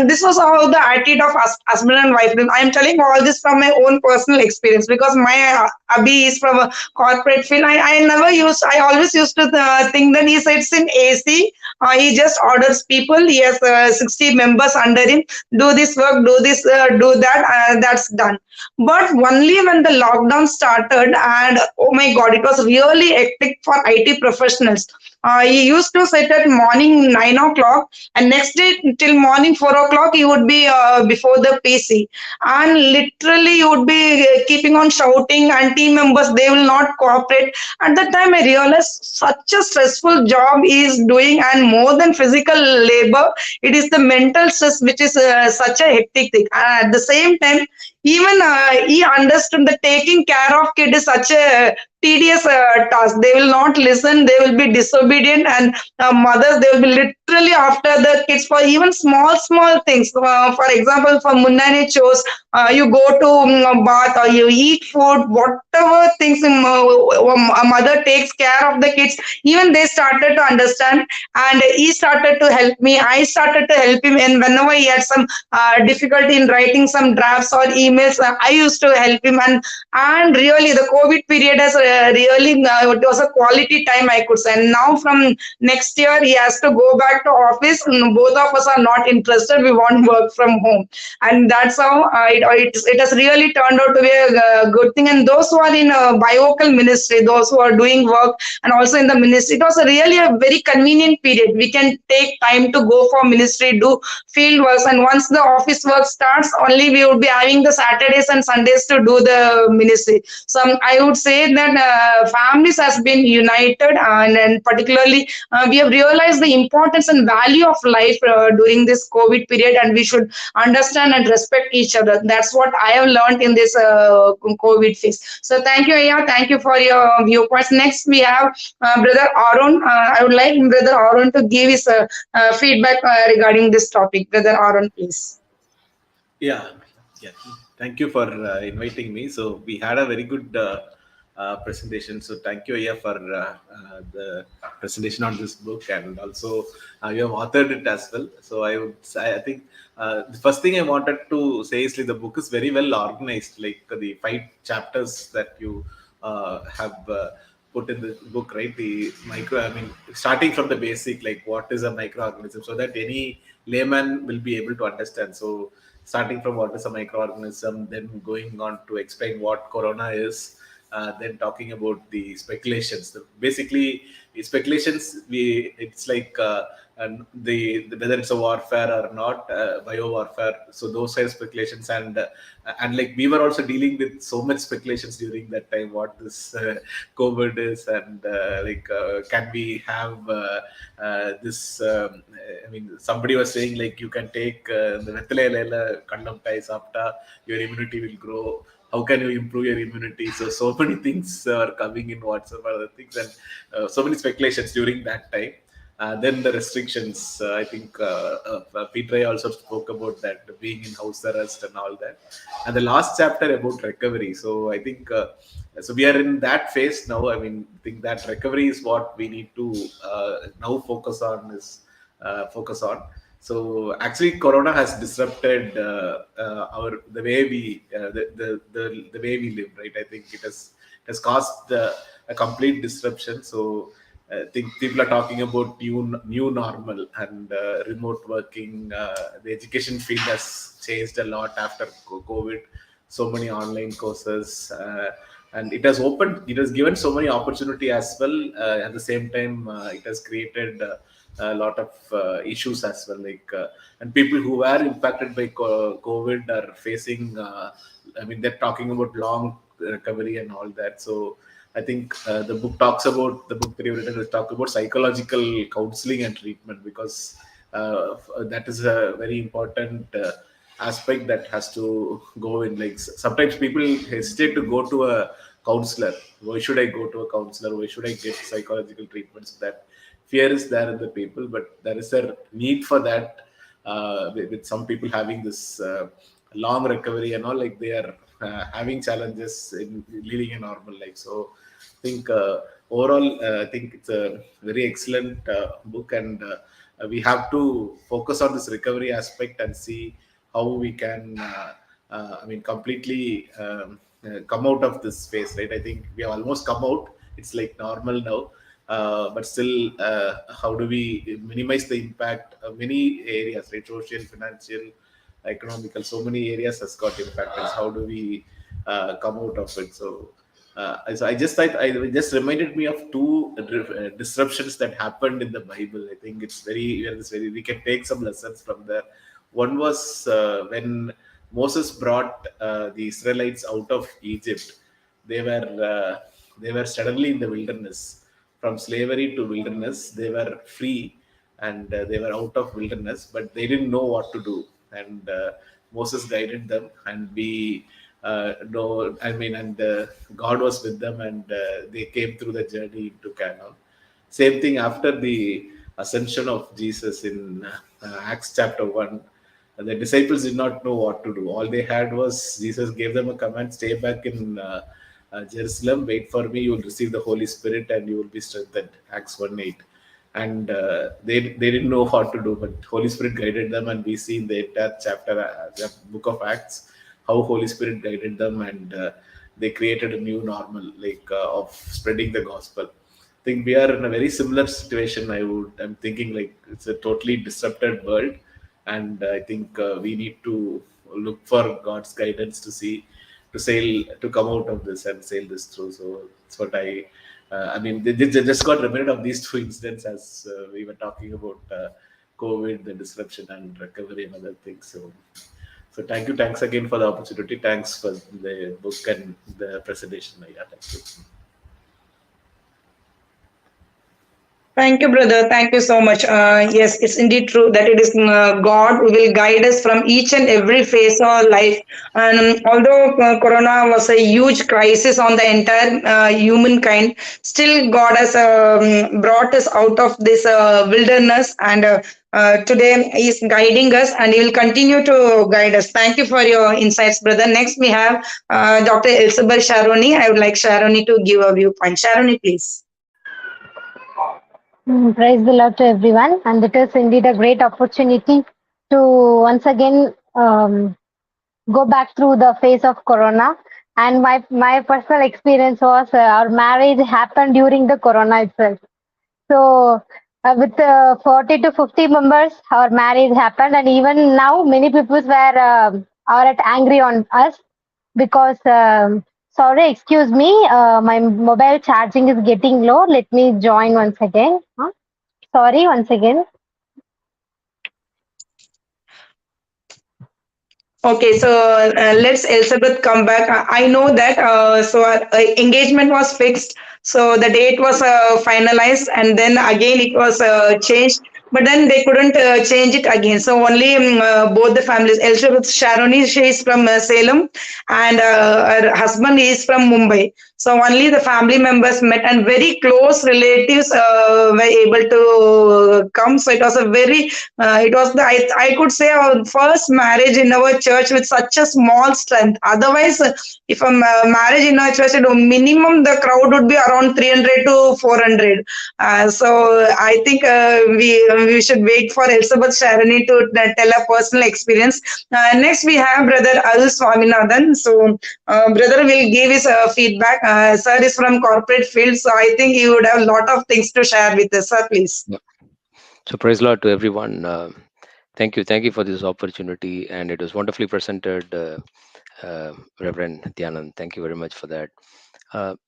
This was how the attitude of husband and wife. I'm telling all this from my own personal experience, because my Abhi is from a corporate field. I always used to think that he sits in AC. He just orders people. He has 60 members under him. Do this work, do this, do that. That's done. But only when the lockdown started, and oh my God, it was really hectic for IT professionals. He used to sit at morning 9 o'clock, and next day till morning 4 o'clock, he would be before the PC, and literally he would be keeping on shouting, and team members, they will not cooperate. At that time, I realized such a stressful job he is doing, and more than physical labor, it is the mental stress which is such a hectic thing. And at the same time, even he understood that taking care of kid is such a tedious task. They will not listen, they will be disobedient, and mothers, they will be literally after the kids for even small things. For example, for Munnani chores, you go to a bath or you eat food, whatever things a mother takes care of the kids. Even they started to understand, and he started to help me. I started to help him, and whenever he had some difficulty in writing some drafts or emails, I used to help him. And really, the COVID period has really it was a quality time, I could say. And now from next year, he has to go back to office. Both of us are not interested. We want work from home, and that's how it has really turned out to be a good thing. And those who are in biocal ministry, those who are doing work, and also in the ministry, it was really a very convenient period. We can take time to go for ministry, do field works, and once the office work starts, only we would be having the Saturdays and Sundays to do the ministry. So I would say that families has been united, and particularly we have realized the importance and value of life during this COVID period, and we should understand and respect each other. That's what I have learned in this COVID phase. So thank you, Aya. Thank you for your viewpoints. Next, we have Brother Arun. I would like Brother Arun to give his feedback regarding this topic. Brother Arun, please. Yeah, yeah. Thank you for inviting me. So we had a very good presentation. So thank you, Aya, for the presentation on this book, and also you have authored it as well. So I would say, I think the first thing I wanted to say is like the book is very well organized. Like the 5 chapters that you have. Put in the book, right? The micro, I mean, starting from the basic, like what is a microorganism, so that any layman will be able to understand. So starting from what is a microorganism, then going on to explain what corona is, then talking about the speculations. Basically, speculations. It's like and whether it's a warfare or not, bio warfare. So those are speculations, and like we were also dealing with so much speculations during that time. What this COVID is, and can we have this? I mean, somebody was saying like you can take the vettala ilayila kallam tai sapta, your immunity will grow. How can you improve your immunity? So many things are coming in WhatsApp, other things, and so many speculations during that time. Then the restrictions. I think Peter also spoke about that, being in house arrest and all that. And the last chapter about recovery. So I think so we are in that phase now. I mean, I think that recovery is what we need to now focus on. Focus on. So actually, Corona has disrupted our the way we the way we live. Right? I think it has caused a complete disruption. So I think people are talking about new normal and remote working. The education field has changed a lot after COVID. So many online courses, and it has opened. It has given so many opportunity as well. At the same time, it has created a lot of issues as well. And people who were impacted by COVID are facing. I mean, they're talking about long recovery and all that. So I think the book that you've written will talk about psychological counseling and treatment, because that is a very important aspect that has to go in. Like sometimes people hesitate to go to a counselor. Why should I go to a counselor? Why should I get psychological treatments? That fear is there in the people, but there is a need for that. With some people having this long recovery and all, like they are having challenges in leading a normal life. So I think overall, I think it's a very excellent book, and we have to focus on this recovery aspect and see how we can, I mean, completely come out of this phase. Right? I think we have almost come out. It's like normal now. But still, how do we minimize the impact of many areas, right? Social, financial, economical, so many areas has got impacted. How do we come out of it? So I just reminded me of two disruptions that happened in the Bible. I think we can take some lessons from there. One was when Moses brought the Israelites out of Egypt. They were suddenly in the wilderness. From slavery to wilderness, they were free, and they were out of wilderness, but they didn't know what to do. And Moses guided them, and we know. I mean, and God was with them, and they came through the journey into Canaan. Same thing after the ascension of Jesus in Acts chapter 1. The disciples did not know what to do. All they had was Jesus gave them a command: stay back in Jerusalem, wait for me, you will receive the Holy Spirit and you will be strengthened. Acts 1:8. And they didn't know what to do, but Holy Spirit guided them, and we see in the entire chapter, the book of Acts, how Holy Spirit guided them, and they created a new normal, of spreading the gospel. I think we are in a very similar situation. I'm thinking like it's a totally disrupted world, and I think we need to look for God's guidance to see to come out of this and sail this through. So it's what I mean, they just got reminded of these two incidents as we were talking about COVID, the disruption and recovery and other things. So thanks again for the opportunity. Thanks for the book and the presentation. Yeah, thank you. Thank you, brother. Thank you so much. Yes, it's indeed true that it is God who will guide us from each and every phase of our life. And although Corona was a huge crisis on the entire humankind, still God has brought us out of this wilderness, and today He is guiding us, and He will continue to guide us. Thank you for your insights, brother. Next, we have Dr. Elizabeth Sharoni. I would like Sharoni to give a viewpoint. Sharoni, please. Praise the Lord to everyone, and it is indeed a great opportunity to once again go back through the phase of Corona. And my personal experience was our marriage happened during the Corona itself. So with 40 to 50 members, our marriage happened, and even now many people are at angry on us because Sorry, excuse me. My mobile charging is getting low. Let me join once again. Huh? Sorry, once again. Okay, so let's Elizabeth come back. I know that so our engagement was fixed, so the date was finalized, and then again it was changed. But then they couldn't change it again. So only both the families. Elizabeth Sharoni, she is from Salem, and her husband is from Mumbai. So only the family members met, and very close relatives were able to come. So it was a very it was I could say our first marriage in our church with such a small strength. Otherwise, if a marriage in our church, minimum the crowd would be around 300 to 400. So I think we should wait for Elizabeth Sharani to tell a personal experience. Next, we have Brother Arul Swaminathan. So brother will give his feedback. Sir is from corporate field, so I think he would have a lot of things to share with us. Sir, please. Yeah. So praise Lord to everyone. Thank you for this opportunity, and it was wonderfully presented, Reverend Nithyanandhan. Thank you very much for that.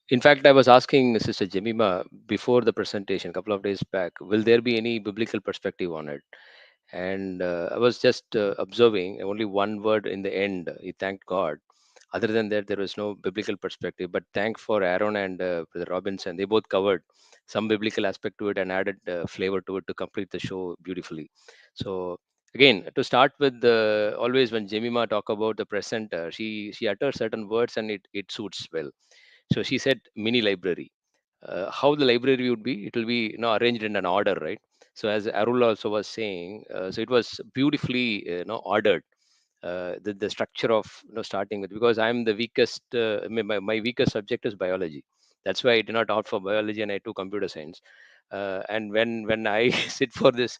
In fact, I was asking Sister Jemima before the presentation a couple of days back, will there be any biblical perspective on it? And I was just observing only one word in the end. He thanked God. Other than that, there was no biblical perspective. But thank for Aaron and Brother Robinson. They both covered some biblical aspect to it and added flavor to it to complete the show beautifully. So again, to start with, always when Jemima talk about the presenter, she utters certain words and it suits well. So she said mini library. How the library would be? It will be arranged in an order, right? So as Arul also was saying, so it was beautifully ordered. The structure of starting with, because I'm the weakest. My weakest subject is biology. That's why I did not opt for biology and I took computer science. And when I sit for this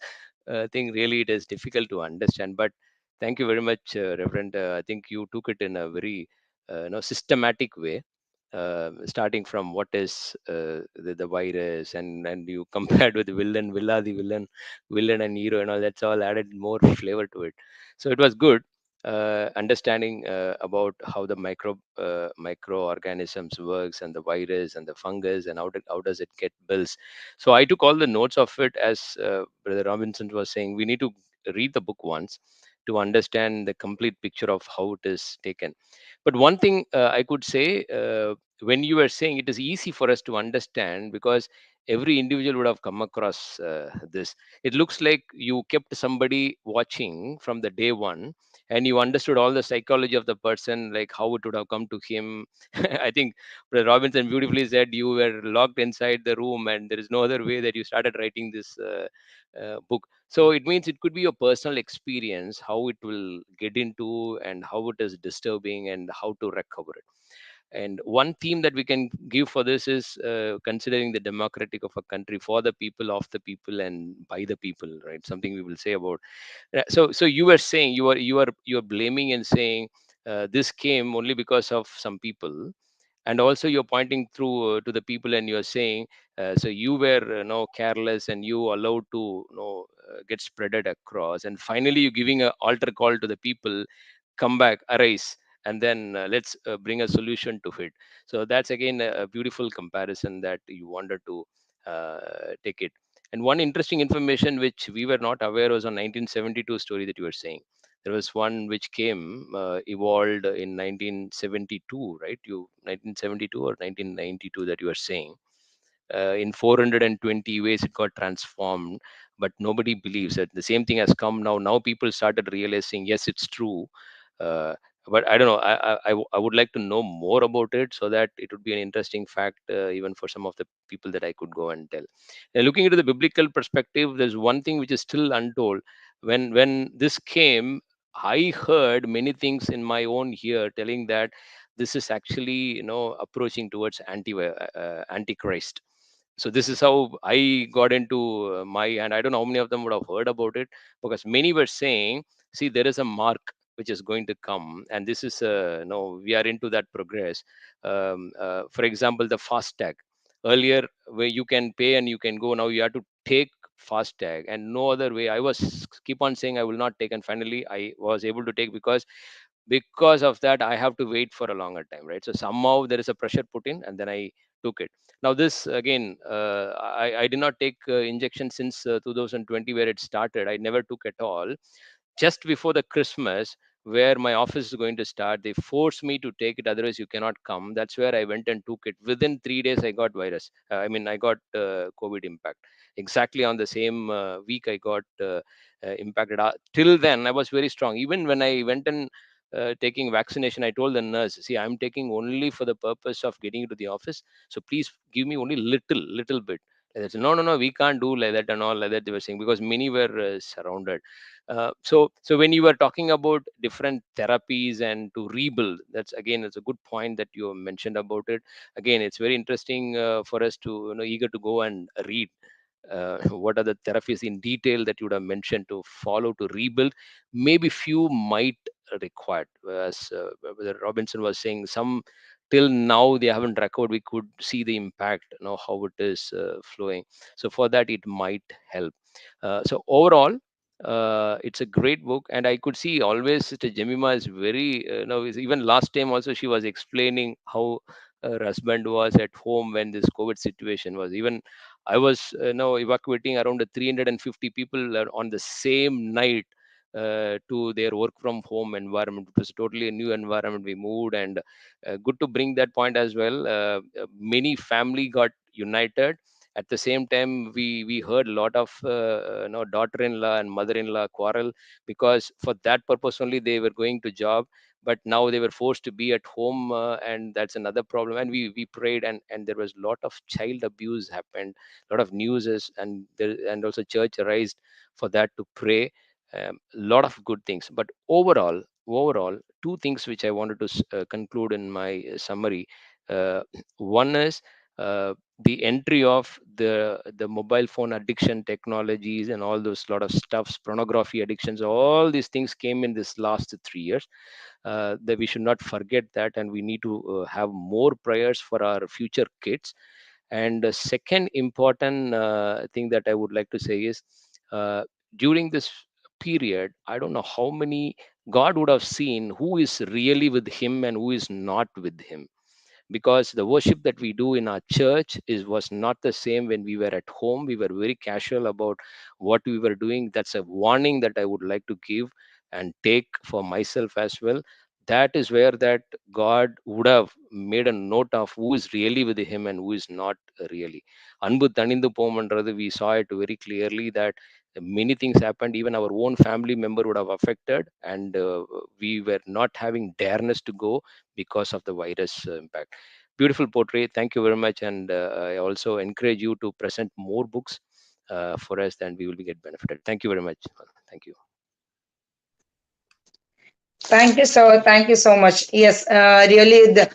thing, really it is difficult to understand. But thank you very much, Reverend. I think you took it in a very systematic way, starting from what is the virus, and you compared with villain and hero and all. That's all added more flavor to it. So it was good understanding about how the microorganisms works, and the virus and the fungus, and how does it get bills. So I took all the notes of it. As Brother Robinson was saying, we need to read the book once to understand the complete picture of how it is taken. But one thing I could say, when you were saying, it is easy for us to understand because every individual would have come across this. It looks like you kept somebody watching from the day one, and you understood all the psychology of the person, like how it would have come to him. I think Brother Robinson beautifully said you were locked inside the room, and there is no other way that you started writing this book. So it means it could be your personal experience, how it will get into, and how it is disturbing, and how to recover it. And one theme that we can give for this is considering the democratic of a country, for the people, of the people, and by the people, right? Something we will say about. So you were saying, you are blaming and saying this came only because of some people, and also you're pointing through to the people, and you're saying, so you were careless, and you allowed to get spreaded across, and finally you're giving a altar call to the people, come back, arise, and then let's bring a solution to it. So that's again a beautiful comparison that you wanted to take it. And one interesting information which we were not aware was on 1972 story that you were saying. There was one which came evolved in 1972, right? You 1972 or 1992 that you are saying. In 420 ways it got transformed, but nobody believes it. The same thing has come now people started realizing, yes, it's true. But I don't know, I would like to know more about it, so that it would be an interesting fact, even for some of the people that I could go and tell. Looking into the biblical perspective, there's one thing which is still untold. When this came, I heard many things in my own ear telling that this is actually approaching towards antichrist. So this is how I got into my, and I don't know how many of them would have heard about it, because many were saying, see, there is a mark which is going to come, and this is no, we are into that progress. For example, the fast tag. Earlier, where you can pay and you can go, now you have to take fast tag, and no other way. I was keep on saying I will not take, and finally I was able to take, because Because of that, I have to wait for a longer time, right? So somehow there is a pressure put in, and then I took it. Now this again, I did not take injection since 2020, where it started. I never took at all. Just before the Christmas, where my office is going to start, they forced me to take it, otherwise you cannot come. That's where I went and took it. Within 3 days I got virus, I got COVID impact. Exactly on the same week I got impacted. Till then I was very strong. Even when I went and taking vaccination, I told the nurse, see, I'm taking only for the purpose of getting into the office, so please give me only little bit. Like that. No, we can't do like that and all like that, they were saying, because many were surrounded. So when you were talking about different therapies and to rebuild, that's again, it's a good point that you mentioned about it. Again, it's very interesting for us to, eager to go and read what are the therapies in detail that you would have mentioned to follow to rebuild. Maybe few might required, as Brother Robinson was saying, some till now they haven't recovered. We could see the impact, how it is flowing. So for that it might help. So overall, it's a great book, and I could see always Sister Jemima is very, even last time also she was explaining how her husband was at home when this COVID situation was. Even I was evacuating around 350 people on the same night to their work from home environment. It was totally a new environment we moved, and good to bring that point as well. Many family got united. At the same time, we heard a lot of daughter-in-law and mother-in-law quarrel, because for that purpose only they were going to job, but now they were forced to be at home, and that's another problem. And we prayed, and there was a lot of child abuse happened, a lot of news is, and also church arised for that to pray. A lot of good things, but overall, two things which I wanted to conclude in my summary. uh, One is the entry of the mobile phone addiction technologies and all those lot of stuffs, pornography addictions, all these things came in this last 3 years. That we should not forget that, and we need to have more prayers for our future kids. And the second important thing that I would like to say is, uh, during this period, I don't know how many God would have seen who is really with him and who is not with him, because the worship that we do in our church was not the same when we were at home. We were very casual about what we were doing. That's a warning that I would like to give and take for myself as well. That is where that God would have made a note of who is really with him and who is not really. Anbu tanindu pomandrathu, we saw it very clearly that many things happened. Even our own family member would have affected, and we were not having dareness to go because of the virus impact. Beautiful portrait. Thank you very much. And I also encourage you to present more books for us, then we will be get benefited. Thank you very much. Thank you. Thank you, sir. Thank you so much. Yes, really, the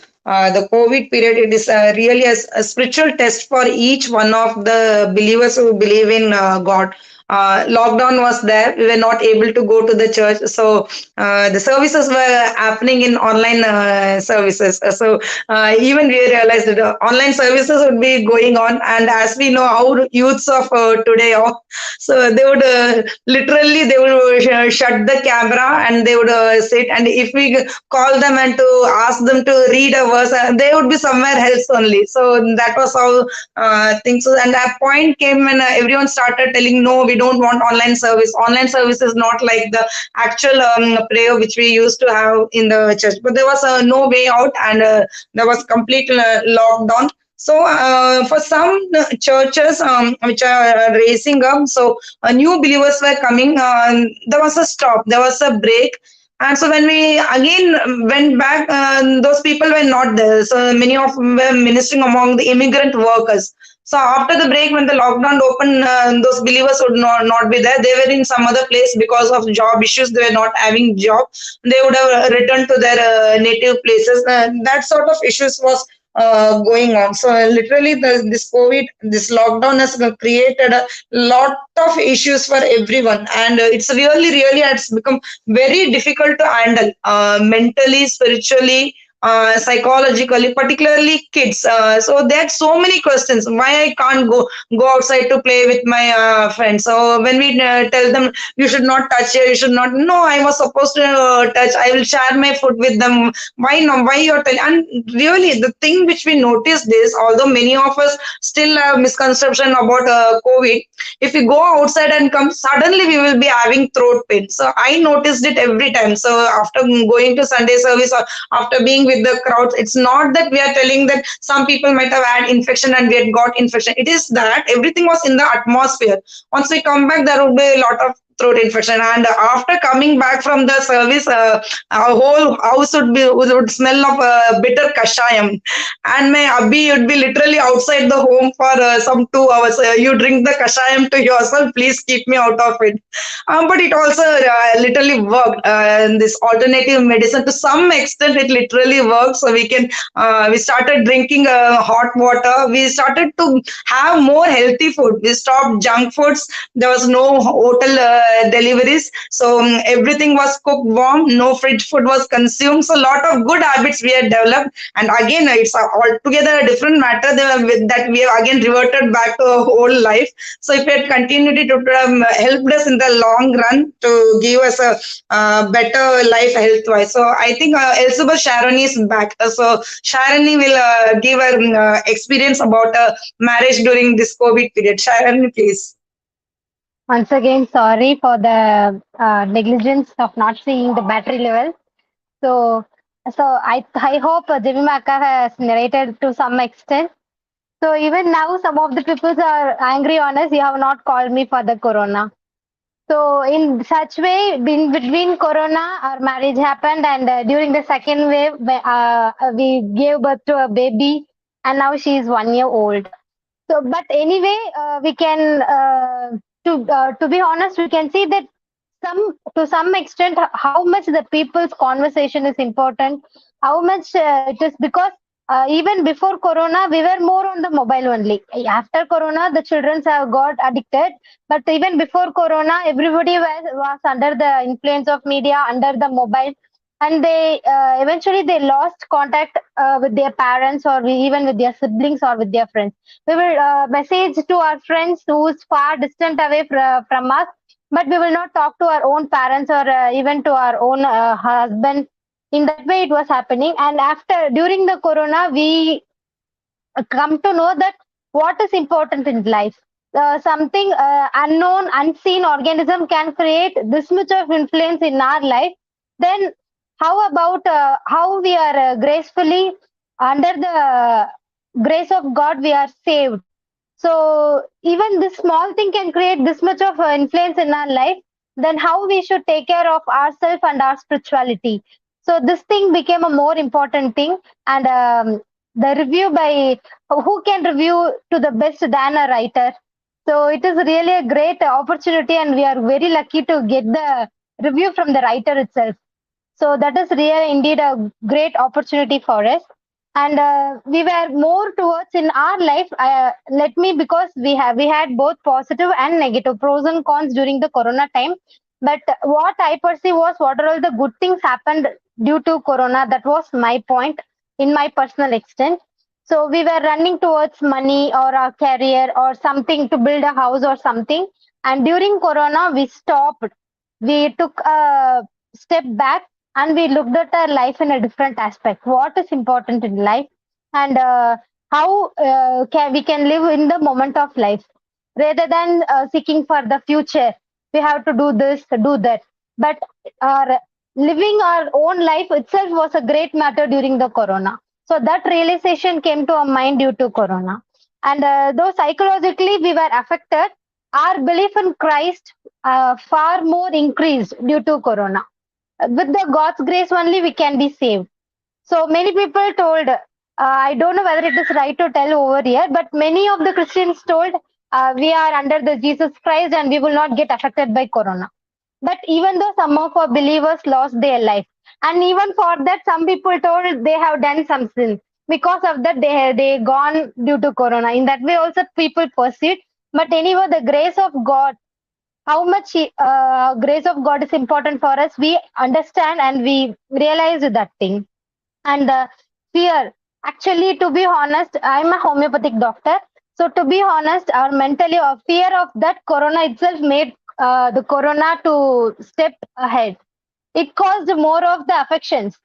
COVID period, it is really a spiritual test for each one of the believers who believe in God. Lockdown was there. We were not able to go to the church, so the services were happening in online services. Even we realized that online services would be going on, and as we know how youths of today are, so they would literally they would shut the camera and they would sit, and if we call them and to ask them to read a verse, they would be somewhere else only. So that was how things. And that point came when everyone started telling, no, we don't want online service. Online service is not like the actual prayer which we used to have in the church. But there was no way out, and there was complete lockdown. So for some churches which are raising up, so new believers were coming. There was a stop. There was a break. And so when we again went back, those people were not there. So many of them were ministering among the immigrant workers. So after the break, when the lockdown opened, those believers would not be there. They were in some other place because of job issues. They were not having job. They would have returned to their native places. That sort of issues was going on. So literally, this COVID, this lockdown has created a lot of issues for everyone, and it's really, really, it's become very difficult to handle mentally, spiritually. psychologically, particularly kids. So they had so many questions. Why I can't go outside to play with my friends? So when we tell them you should not touch here, you should not. No, I was supposed to touch. I will share my food with them. Why no? Why you're telling? And really, the thing which we noticed is, although many of us still have misconception about COVID, if we go outside and come, suddenly we will be having throat pain. So I noticed it every time. So after going to Sunday service or after being with the crowds, it's not that we are telling that some people might have had infection and we had got infection. It is that everything was in the atmosphere. Once we come back, there would be a lot of throat infection, and after coming back from the service, our whole house would smell of bitter kashayam, and my abhi would be literally outside the home for some 2 hours. You drink the kashayam to yourself, please keep me out of it. But it also literally worked. This alternative medicine, to some extent, it literally works. So we started drinking hot water. We started to have more healthy food. We stopped junk foods. There was no hotel deliveries. So everything was cooked warm. No fridge food was consumed. So a lot of good habits we had developed. And again, it's altogether a different matter that we have again reverted back to our whole life. So if we had continued, it would have helped us in the long run to give us a better life health wise. So I think Elizabeth Sharoni is back. So Sharoni will give her experience about marriage during this COVID period. Sharoni, please. Once again, sorry for the negligence of not seeing the battery level. So, so I hope Jemima Akka has narrated to some extent. So even now, some of the people are angry on us. You have not called me for the corona. So in such way, in between corona, our marriage happened, and during the second wave, we gave birth to a baby, and now she is 1 year old. So, but anyway, we can to be honest, we can see that some extent how much the people's conversation is important, how much it is because even before corona we were more on the mobile only. After corona the children have got addicted, but even before corona everybody was under the influence of media, under the mobile, and they eventually they lost contact with their parents or even with their siblings or with their friends. We will message to our friends who's far distant away from us, but we will not talk to our own parents or even to our own husband. In that way it was happening, and after during the corona we come to know that what is important in life. Something unknown, unseen organism can create this much of influence in our life. Then how about how we are gracefully under the grace of God we are saved. So even this small thing can create this much of influence in our life. Then how we should take care of ourselves and our spirituality. So this thing became a more important thing, and the review by who can review to the best than a writer. So it is really a great opportunity, and we are very lucky to get the review from the writer itself. So that is really indeed a great opportunity for us. And we were more towards in our life. Let me because we had both positive and negative pros and cons during the corona time. But what I perceive was what are all the good things happened due to corona. That was my point in my personal extent. So we were running towards money or a career or something to build a house or something. And during corona, we stopped. We took a step back and we looked at our life in a different aspect. What is important in life, and how we can live in the moment of life rather than seeking for the future. We have to do this, do that. But living our own life itself was a great matter during the corona. So that realization came to our mind due to corona. And though psychologically we were affected, our belief in Christ far more increased due to corona. With the God's grace only we can be saved. So many people told, I don't know whether it is right to tell over here, but many of the Christians told we are under the Jesus Christ and we will not get affected by corona. But even though some of our believers lost their life, and even for that some people told they have done some sin, because of that they gone due to corona. In that way also people perceived. But anyway, the grace of God, how much grace of God is important for us, we understand and we realize that thing. And fear, actually, to be honest, I'm a homeopathic doctor. So to be honest, our mentally fear of that corona itself made the corona to step ahead. It caused more of the affections,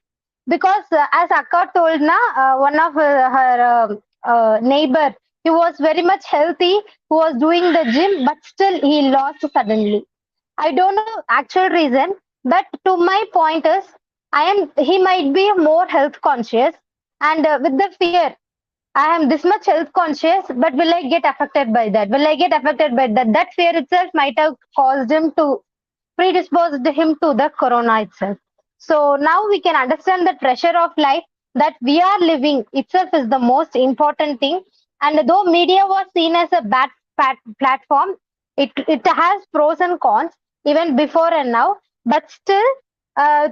because as Akka told na, one of her neighbor, he was very much healthy, who was doing the gym, but still he lost suddenly. I don't know actual reason, but to my point is, he might be more health conscious, and with the fear, I am this much health conscious, but will I get affected by that? Will I get affected by that? That fear itself might have caused him to predisposed him to the corona itself. So now we can understand the treasure of life that we are living itself is the most important thing. And though media was seen as a bad platform, it has pros and cons even before and now. But still,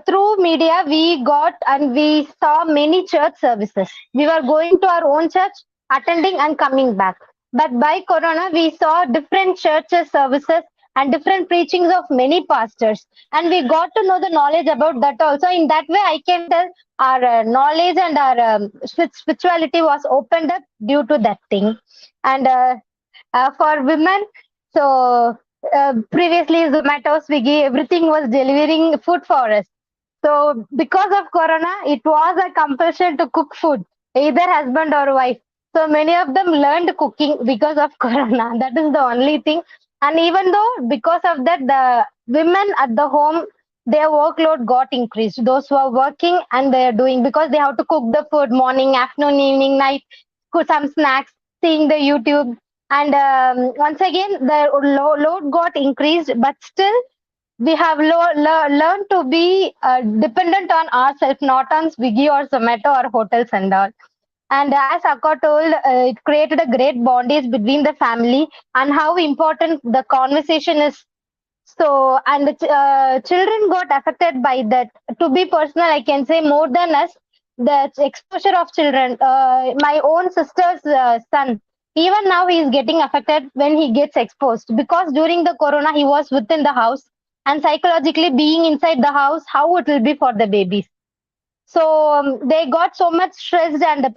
through media, we got and we saw many church services. We were going to our own church, attending and coming back. But by Corona, we saw different churches services and different preachings of many pastors, and we got to know the knowledge about that also. In that way, I can tell our knowledge and our spirituality was opened up due to that thing. And for women, so previously Zomato, Swiggy, everything was delivering food for us. So because of Corona, it was a compulsion to cook food, either husband or wife. So many of them learned cooking because of Corona. That is the only thing. And even though because of that, the women at the home, their workload got increased. Those who are working and they are doing, because they have to cook the food morning, afternoon, evening, night, cook some snacks, seeing the YouTube. And once again, the load got increased, but still we have learned to be dependent on ourselves, not on Swiggy or Zomato or hotels and all. And as Akka told, it created a great bondage between the family, and how important the conversation is. So, and the children got affected by that. To be personal, I can say more than us, the exposure of children. My own sister's son, even now he is getting affected when he gets exposed, because during the corona he was within the house, and psychologically being inside the house, how it will be for the babies. So they got so much stressed, and the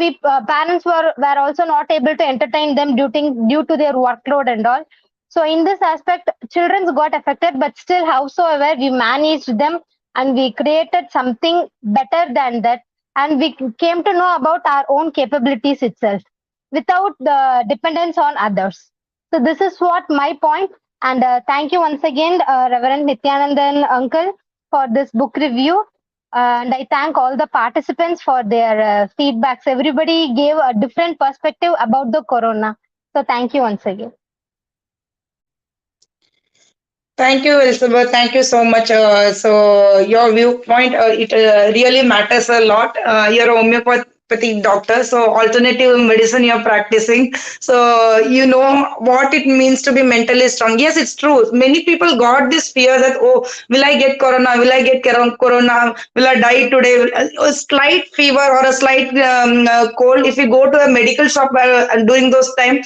parents were also not able to entertain them due to their workload and all. So in this aspect, children got affected, but still, howsoever, we managed them and we created something better than that, and we came to know about our own capabilities itself without the dependence on others. So this is what my point. And thank you once again, Reverend Nithyanandhan uncle, for this book review. And I thank all the participants for their feedbacks. Everybody gave a different perspective about the corona. So thank you once again. Thank you, Elizabeth. Thank you so much. So your viewpoint, it really matters a lot. You're a homeopathic doctor, so alternative medicine you're practicing. So you know what it means to be mentally strong. Yes, it's true. Many people got this fear that, oh, will I get corona? Will I get corona? Will I die today? A slight fever or a slight cold. If you go to a medical shop during those time,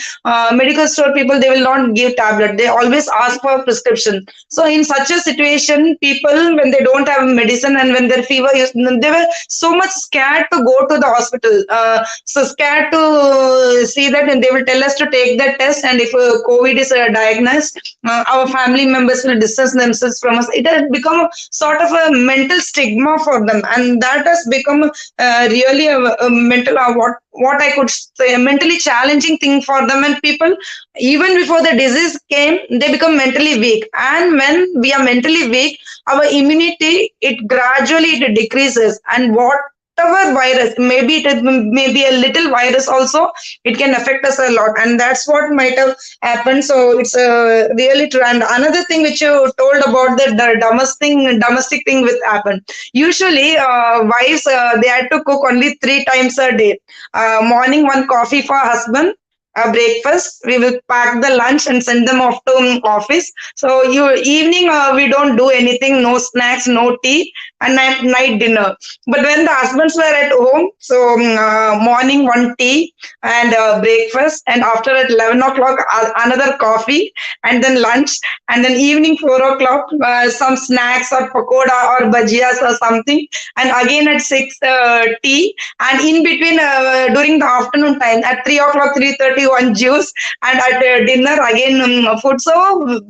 medical store people, they will not give tablet. They always ask for prescription. So in such a situation, people, when they don't have medicine and when their fever is, they were so much scared to go to the hospital. So scared to see that, and they will tell us to take that test. And if COVID is diagnosed, our family members will distance themselves from us. It has become a sort of a mental stigma for them, and that has become really a mental what I could say, a mentally challenging thing for them. And people, even before the disease came, they become mentally weak. And when we are mentally weak, our immunity, it gradually it decreases. And whatever virus, maybe it may be a little virus also, it can affect us a lot. And that's what might have happened. So it's really true. And another thing which you told about the domestic thing with happened. Usually, wives, they had to cook only 3 times a day. Morning, one coffee for husband, breakfast. We will pack the lunch and send them off to office. So you evening we don't do anything, no snacks, no tea, and night dinner. But when the husbands were at home, so morning one tea and breakfast, and after at 11 o'clock another coffee, and then lunch, and then evening 4 o'clock some snacks or pakoda or bhajias or something, and again at six tea, and in between during the afternoon time at 3 o'clock 3:30 one juice, and at dinner again food. So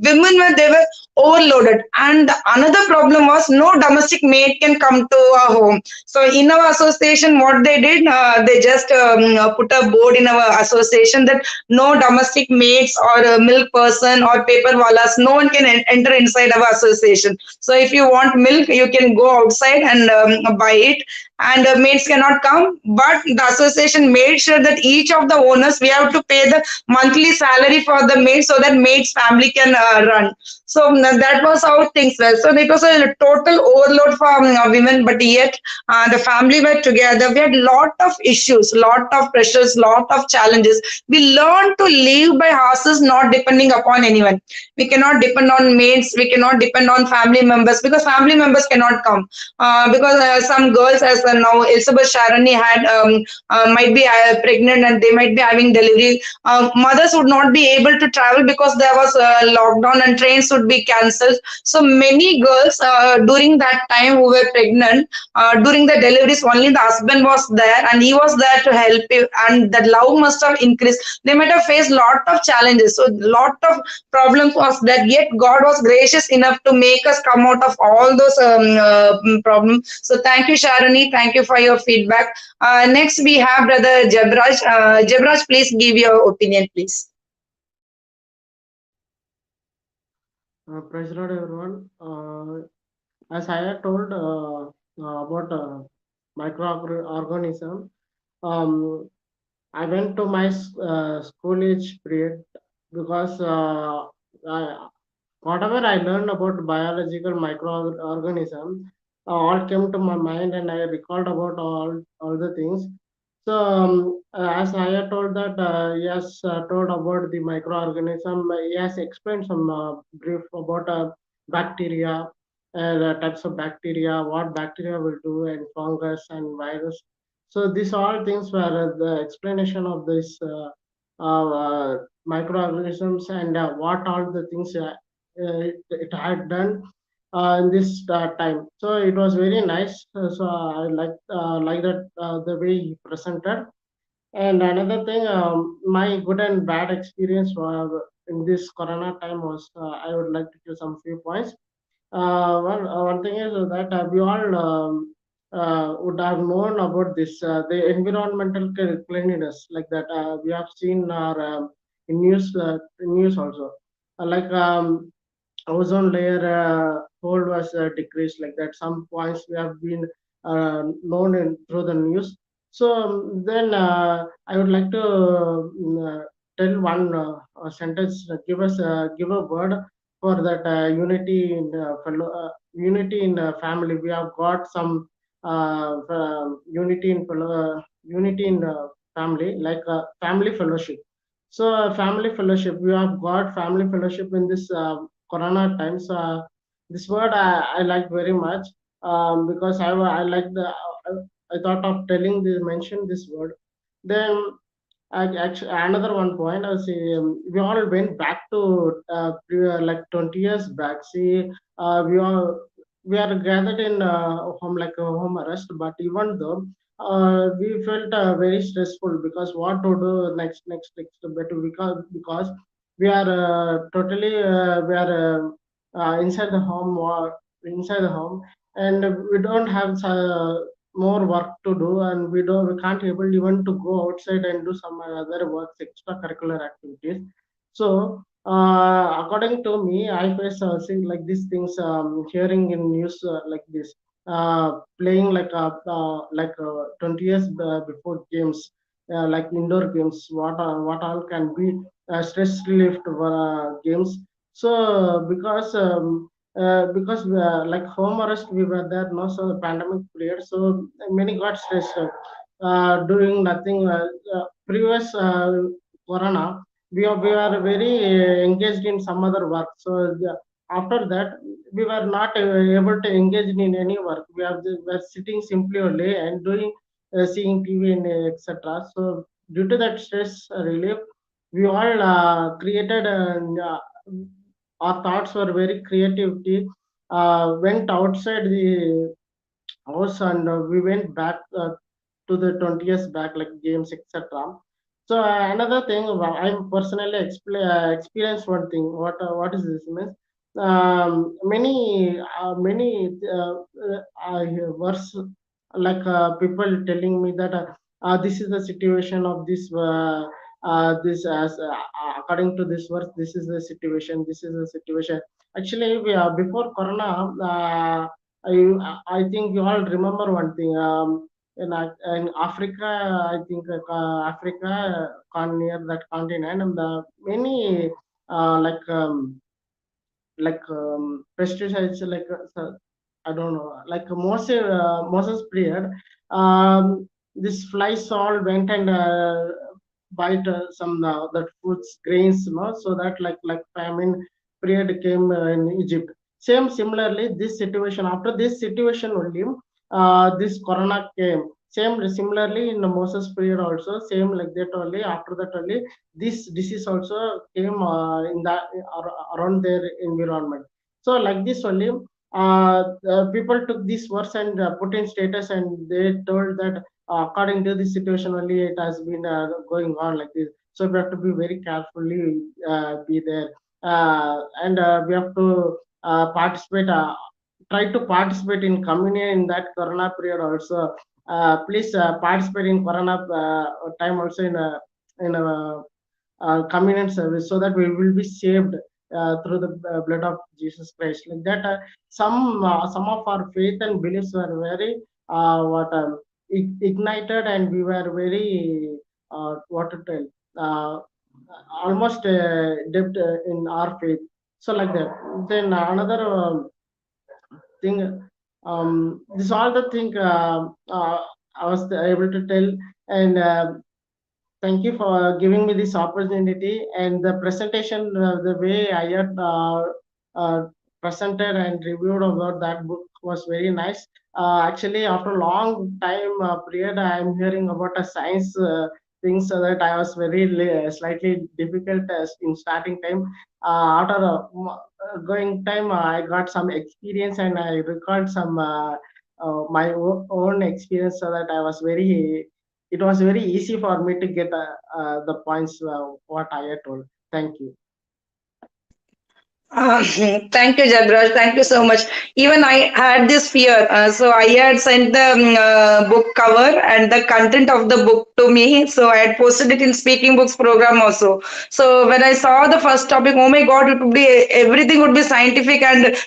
women were they were overloaded, and another problem was no domestic maid can come to our home. So in our association what they did, they just put a board in our association that no domestic maids or milk person or paper wallas, no one can enter inside our association. So if you want milk you can go outside and buy it, and maids cannot come. But the association made sure that each of the owners we have to pay the monthly salary for the maid, so that maid's family can run. So that was how things were. So it was a total overload for women, but yet the family were together. We had lot of issues, lot of pressures, lot of challenges. We learned to live by ourselves, not depending upon anyone. We cannot depend on maids, we cannot depend on family members, because family members cannot come. Because some girls, as now Elizabeth Sharoni had, might be pregnant and they might be having delivery. Mothers would not be able to travel because there was lockdown and trains would be cancelled. So many girls during that time who were pregnant, during the deliveries only the husband was there and he was there to help you, and that love must have increased. They might have faced lot of challenges, so lot of problems was that, yet God was gracious enough to make us come out of all those problems. So thank you, Sharoni. Thank you for your feedback. Next, we have Brother Jebaraj. Jebaraj, please give your opinion, please. Praise the Lord, everyone. As I had told about microorganism, um, I went to my school age period because whatever I learned about biological microorganism all came to my mind, and I recalled about all the things. So, as I had told that, yes, told about the microorganism, he has explained some brief about bacteria and types of bacteria, what bacteria will do, and fungus and virus. So, these all things were the explanation of this microorganisms, and what all the things it had done in this time. So it was very nice. So I like that the way he presented. And another thing, my good and bad experience in this Corona time was, I would like to give some few points. One thing is that we all would have known about this, the environmental cleanliness, like that. We have seen our in news also. Like ozone layer hole was decreased, like that. Some points we have been known through the news. So then I would like to tell one sentence, give a word for that unity in family. We have got some unity in family, like family fellowship. So family fellowship, we have got family fellowship in this Corona times. This word I like very much, because I like I thought of telling this mention this word. Then actually another one point I see, we all went back to like 20 years back. See, we are gathered in home, like a home arrest, but even though we felt very stressful, because what to do next better, because we are totally we are inside the home, or inside the home, and we don't have more work to do, and we can't able even to go outside and do some other works, extracurricular activities. So according to me, I face see like these things, hearing in news like this, playing like 20 years before games, like indoor games, what all can be stress relief games. So because like home arrest, we were there, no, so the pandemic period, so many got stressed, doing nothing. Previous corona, we were very engaged in some other work. So after that, we were not able to engage in any work. Were sitting simply only and doing seeing TV and etc. So due to that stress relief, we all created our thoughts were very creativity. Went outside the house and we went back to the 20 years back, like games, etc. So another thing, I'm personally experienced one thing. What is this means? Many I hear worse, like people telling me that this is the situation of this as according to this verse, this is the situation, this is the situation. Actually, before corona, I think you all remember one thing. In Africa, I think Africa, near that continent, and many pesticides, I don't know, like Moses period. This flies all went and bite some that foods, grains, so that like famine period came in Egypt. Similarly, this situation, after this situation only, this corona came. Similarly in the Moses period also, same like that only. After that only, this disease also came in that around their environment. So like this only, people took this verse and put in status, and they told that according to this situation only, it has been going on like this. So we have to be very carefully be there, and we have to participate. Try to participate in communion in that corona period also. Please participate in corona time also in a communion service, so that we will be saved through the blood of Jesus Christ. Like that, some of our faith and beliefs were very what ignited, and we were very what to tell, almost dipped in our faith. So like that. Then another thing, this all the thing I was able to tell, and thank you for giving me this opportunity and the presentation, the way I had uh, presented and reviewed about that book was very nice. Actually, after a long time period, I am hearing about a science thing, so that I was very slightly difficult in starting time. After going time, I got some experience and I recalled some my own experience, so that I was very it was very easy for me to get the points what I had told. Thank you. Thank you, Jebaraj. Thank you so much. Even I had this fear. So I had sent the book cover and the content of the book to me. So I had posted it in Speaking Books program also. So when I saw the first topic, oh my God, it would be everything would be scientific, and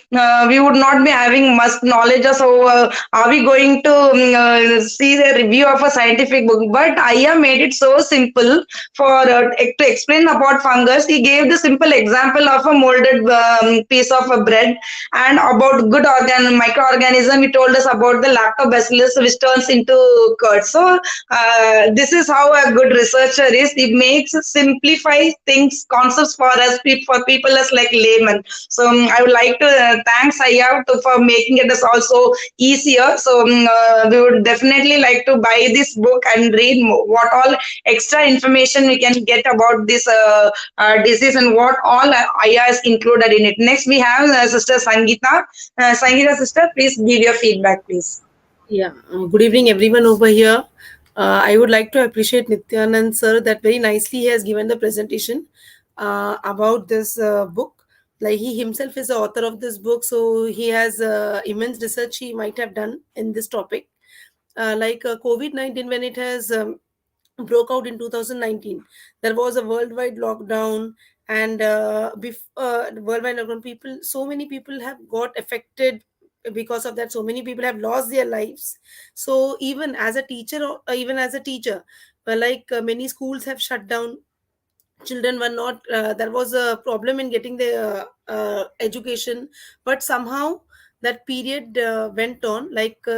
we would not be having much knowledge. So are we going to see the review of a scientific book? But Aya made it so simple for to explain about fungus. He gave the simple example of a molded piece of a bread, and about good microorganism. He told us about the lactobacillus, which turns into curd. So this is how a good researcher is. He makes simplify things, concepts for us, for people as like laymen. So I would like to thanks Aya for making it as also easier. So we would definitely like to buy this book and read what all extra information we can get about this disease and what all Aya is included in it. Next, we have Sister Sangeetha. Sangeetha, sister, please give your feedback, please. Yeah, good evening, everyone over here. I would like to appreciate Nithyanandhan sir that very nicely he has given the presentation about this book. Like he himself is the author of this book, so he has immense research he might have done in this topic. COVID-19, when it has broke out in 2019, there was a worldwide lockdown, and worldwide lockdown, people, so many people have got affected because of that. So many people have lost their lives. So even as a teacher, many schools have shut down. Children were not there was a problem in getting their education, but somehow that period went on.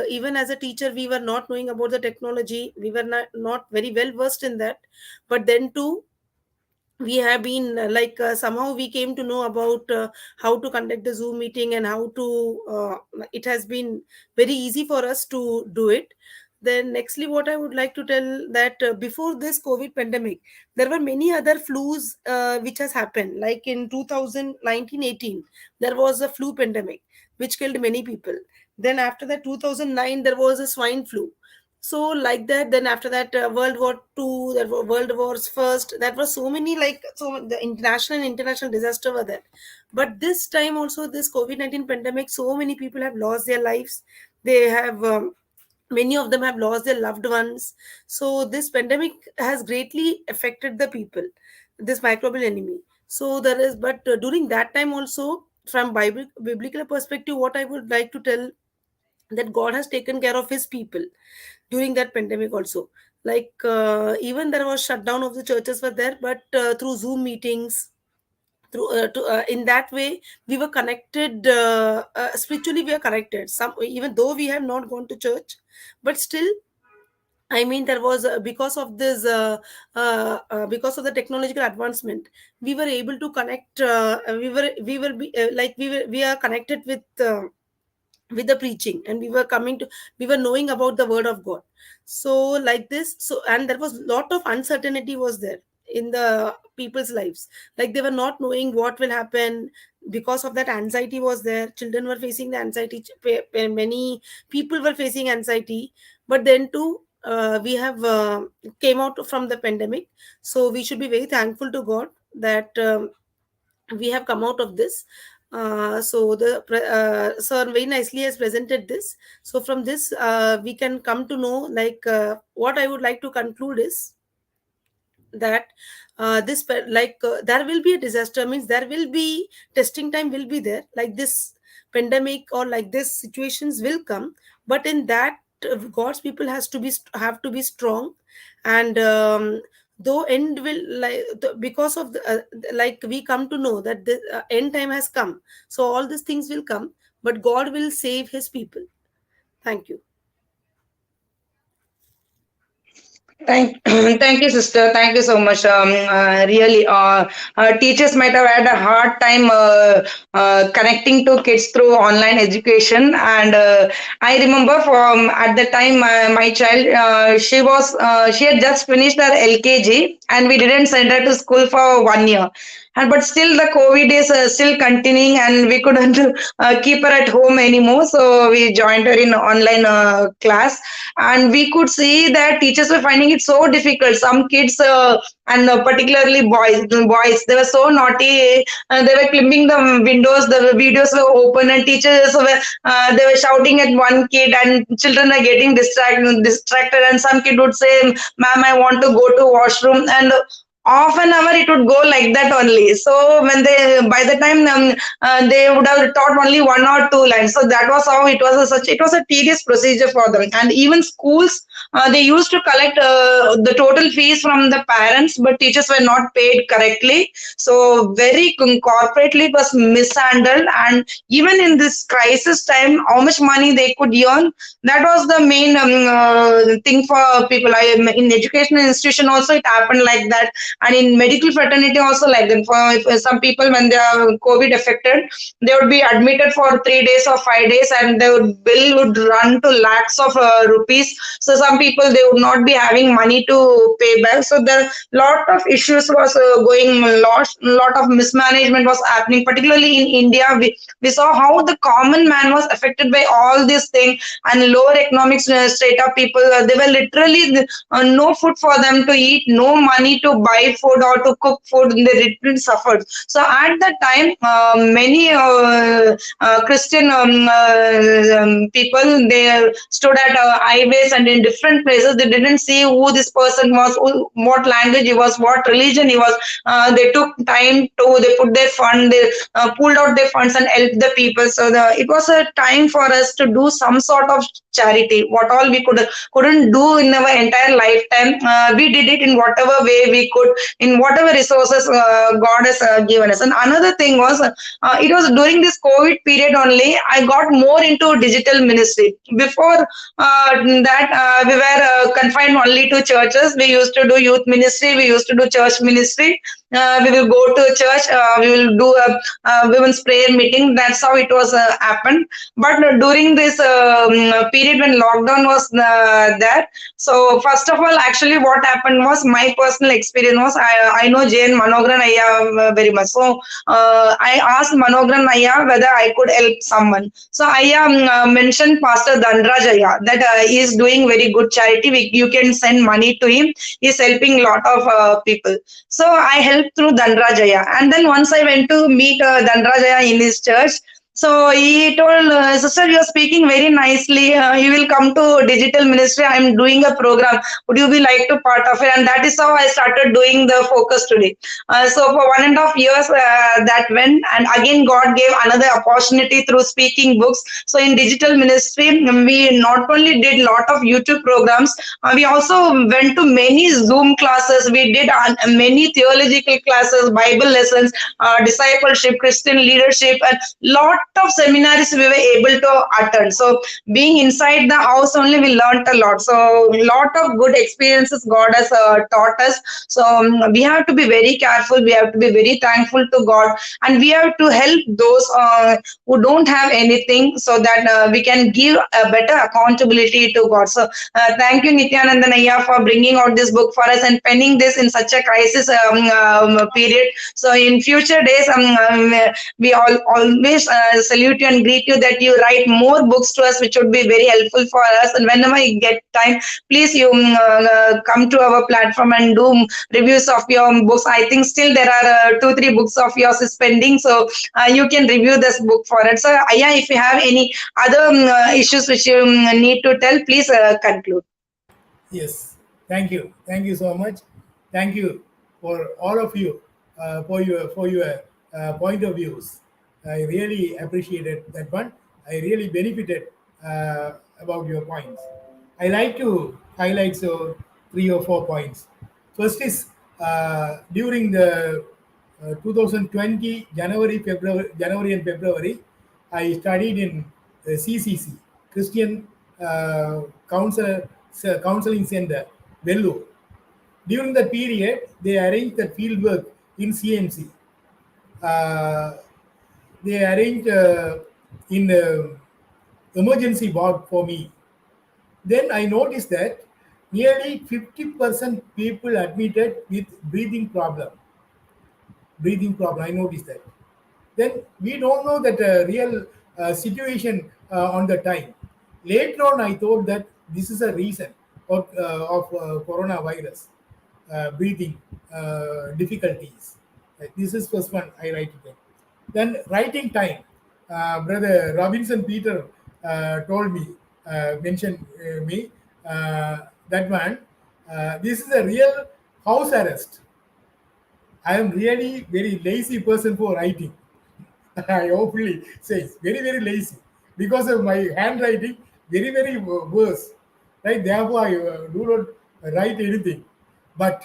Even as a teacher, we were not knowing about the technology, we were not very well versed in that, but then too we have been somehow we came to know about how to conduct the Zoom meeting, and how to it has been very easy for us to do it. Then nextly, what I would like to tell, that before this COVID pandemic, there were many other flus which has happened. Like in 2019-18, there was a flu pandemic which killed many people. Then after that, 2009, there was a swine flu. So like that, then after that, World War II, there were World Wars first, that was so many, like, so the international disaster were there. But this time also, this COVID-19 pandemic, so many people have lost their lives. They have many of them have lost their loved ones. So this pandemic has greatly affected the people, this microbial enemy. So there is, but during that time also, from biblical perspective, what I would like to tell, that God has taken care of his people during that pandemic also. Like even there was shutdown of the churches were there, but through Zoom meetings, through in that way we were connected, spiritually we are connected, some, even though we have not gone to church, but still, I mean, there was because of this because of the technological advancement, we were able to connect, we were be, like we are connected with the preaching, and we were knowing about the word of God. So like this, so, and there was lot of uncertainty was there in the people's lives. Like they were not knowing what will happen. Because of that, anxiety was there, children were facing the anxiety, many people were facing anxiety. But then too, we have came out from the pandemic. So we should be very thankful to God that we have come out of this. So the sir very nicely has presented this. So from this, we can come to know, like, what I would like to conclude is that there will be a disaster, means there will be testing time will be there, like this pandemic or like this situations will come. But in that, God's people have to be strong. And though end will, like, because of like we come to know that the end time has come, so all these things will come, but God will save his people. Thank you. Thank you, sister. Thank you so much. Really, teachers might have had a hard time connecting to kids through online education. And I remember from at the time, my child, she had just finished her LKG, and we didn't send her to school for 1 year. And but still, the COVID is still continuing, and we couldn't keep her at home anymore. So we joined her in online class, and we could see that teachers were finding it so difficult. Some kids and particularly boys, they were so naughty. They were clipping the windows, the videos were open, and teachers were they were shouting at one kid, and children are getting distracted, and some kid would say, ma'am, I want to go to washroom, and half an hour it would go like that only. So when they, by the time they would have taught only 1 or 2 lines. So that was how it was it was a tedious procedure for them. And even schools, they used to collect the total fees from the parents, but teachers were not paid correctly. So very corporately it was mishandled. And even in this crisis time, how much money they could earn, that was the main thing for people. In educational institution also it happened like that, and in medical fraternity also like that. For if some people, when they are COVID affected, they would be admitted for 3 days or 5 days, and their bill would run to lakhs of rupees. So some people, they would not be having money to pay back. So the lot of issues was going lost. Lot of mismanagement was happening, particularly in India. We saw how the common man was affected by all these things, and lower economic strata people, they were literally no food for them to eat, no money to buy food or to cook food. They literally suffered. So at that time, many Christian people, they stood at highways and in different places. They didn't see who this person was, what language he was, what religion he was. They took time to, they put their fund, they pulled out their funds and helped the people. So it was a time for us to do some sort of charity. What all we couldn't do in our entire lifetime, we did it in whatever way we could, in whatever resources God has given us. And another thing was, it was during this COVID period only I got more into digital ministry. Before that, we were confined only to churches. We used to do youth ministry, we used to do church ministry. We will go to church. We will do a women's prayer meeting. That's how it was happened. But during this period when lockdown was there, so first of all, actually, what happened was my personal experience was I know Jane Manogran Aya very much. So I asked Manogran Aya whether I could help someone. So Aya mentioned Pastor Dandraj Aya that he is doing very good charity. You can send money to him. He's helping lot of people. So I helped through Dandrajaya. And then once I went to meet Dandrajaya in his church. So he told, Sister, you're speaking very nicely. You will come to digital ministry. I'm doing a program. Would you be like to part of it? And that is how I started doing the focus today. So for 1.5 years that went, and again God gave another opportunity through speaking books. So in digital ministry, we not only did lot of YouTube programs, we also went to many Zoom classes. We did many theological classes, Bible lessons, discipleship, Christian leadership, and lot of seminaries we were able to attend. So being inside the house only, we learned a lot. So lot of good experiences God has taught us. So we have to be very careful. We have to be very thankful to God, and we have to help those who don't have anything, so that we can give a better accountability to God. So thank you, Nithyanandhan Ayya, for bringing out this book for us and penning this in such a crisis period. So in future days, we all always salute you and greet you that you write more books to us, which would be very helpful for us. And whenever you get time, please you come to our platform and do reviews of your books. I think still there are 2-3 books of yours is pending, so you can review this book for it. So Ayya, if you have any other issues which you need to tell, please conclude. Yes, thank you so much. Thank you for all of you for your point of views. I really appreciated that one. I really benefited about your points. I like to highlight 3 or 4 points. First is during the 2020 January and February, I studied in CCC, Christian Counseling Center, Vellore. During that period, they arranged the field work in CMC. Uh, they arranged in emergency ward for me. Then I noticed that nearly 50% people admitted with breathing problem. I noticed that. Then we don't know that real situation on the time. Later on, I thought that this is a reason of coronavirus, breathing difficulties. This is first one I write it down. Then writing time, brother Robinson Peter told me, mentioned me that one. This is a real house arrest. I am really very lazy person for writing. I hopefully says very lazy because of my handwriting very worse. Right? Therefore, I do not write anything. But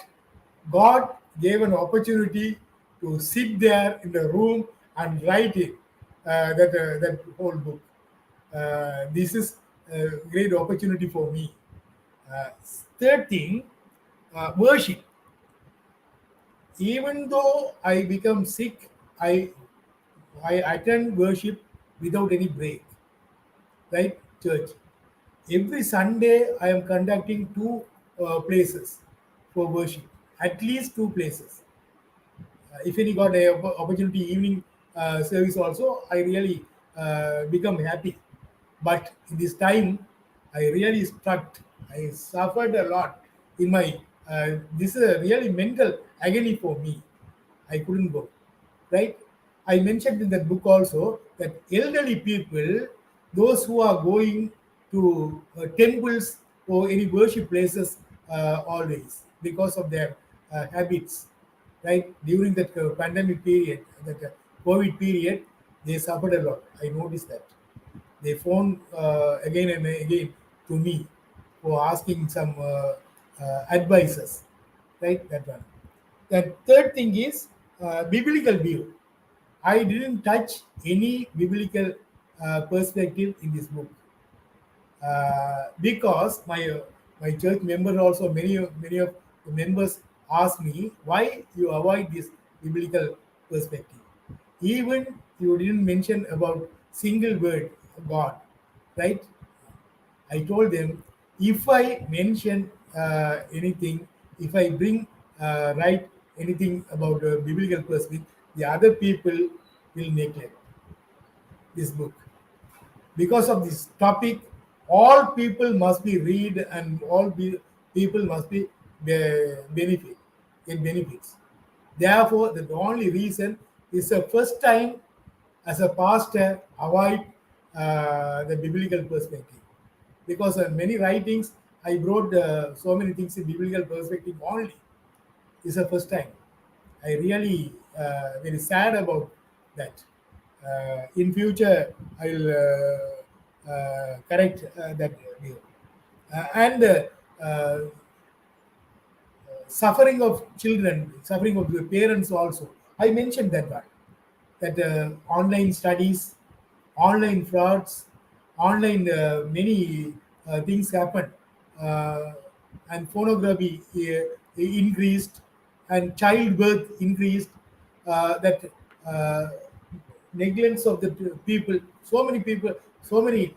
God gave an opportunity to sit there in the room and write it. That whole book. This is a great opportunity for me. Third thing, worship. Even though I become sick, I attend worship without any break, right? Church. Every Sunday, I am conducting 2 places for worship, at least 2 places. If any got a opportunity evening service also, I really become happy. But in this time, I really struck. I suffered a lot in my. This is a really mental agony for me. I couldn't go. Right? I mentioned in that book also that elderly people, those who are going to temples or any worship places always because of their habits, right? During that pandemic period, that COVID period, they suffered a lot. I noticed that. They phone again and again to me for asking some advices, right? That one. The third thing is biblical view. I didn't touch any biblical perspective in this book because my church members also many of the members asked me why you avoid this biblical perspective. Even you didn't mention about single word God, right? I told them if I mention anything, if I bring write anything about biblical perspective, the other people will neglect this book. Because of this topic, all people must be read and people must be benefit get benefits. Therefore, the only reason is the first time as a pastor avoid the biblical perspective, because many writings I brought so many things in biblical perspective only. It's the first time. I really very sad about that. In future, I will correct that view. And suffering of children, suffering of the parents also. I mentioned that one, that online studies, online frauds, online many things happen, uh, and pornography increased, and childbirth increased. That negligence of the people, so many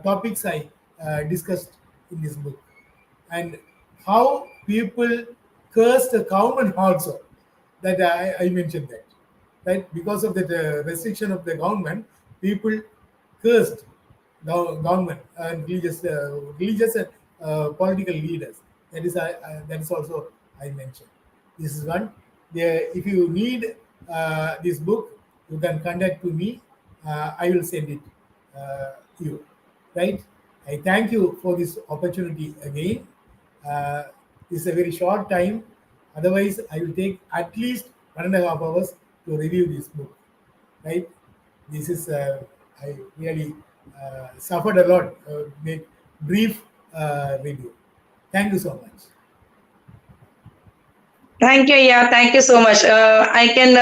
topics I discussed in this book, and how people curse the government also. That I mentioned that, right? Because of the restriction of the government, people cursed government and religious and political leaders. That is also I mentioned. This is one. If you need this book, you can contact to me. I will send it you. Right? I thank you for this opportunity again. Uh, this is a very short time. Otherwise, I will take at least 1.5 hours to review this book. Right? This is I really suffered a lot. Make brief review. Thank you so much. Thank you. Yeah, thank you so much. I can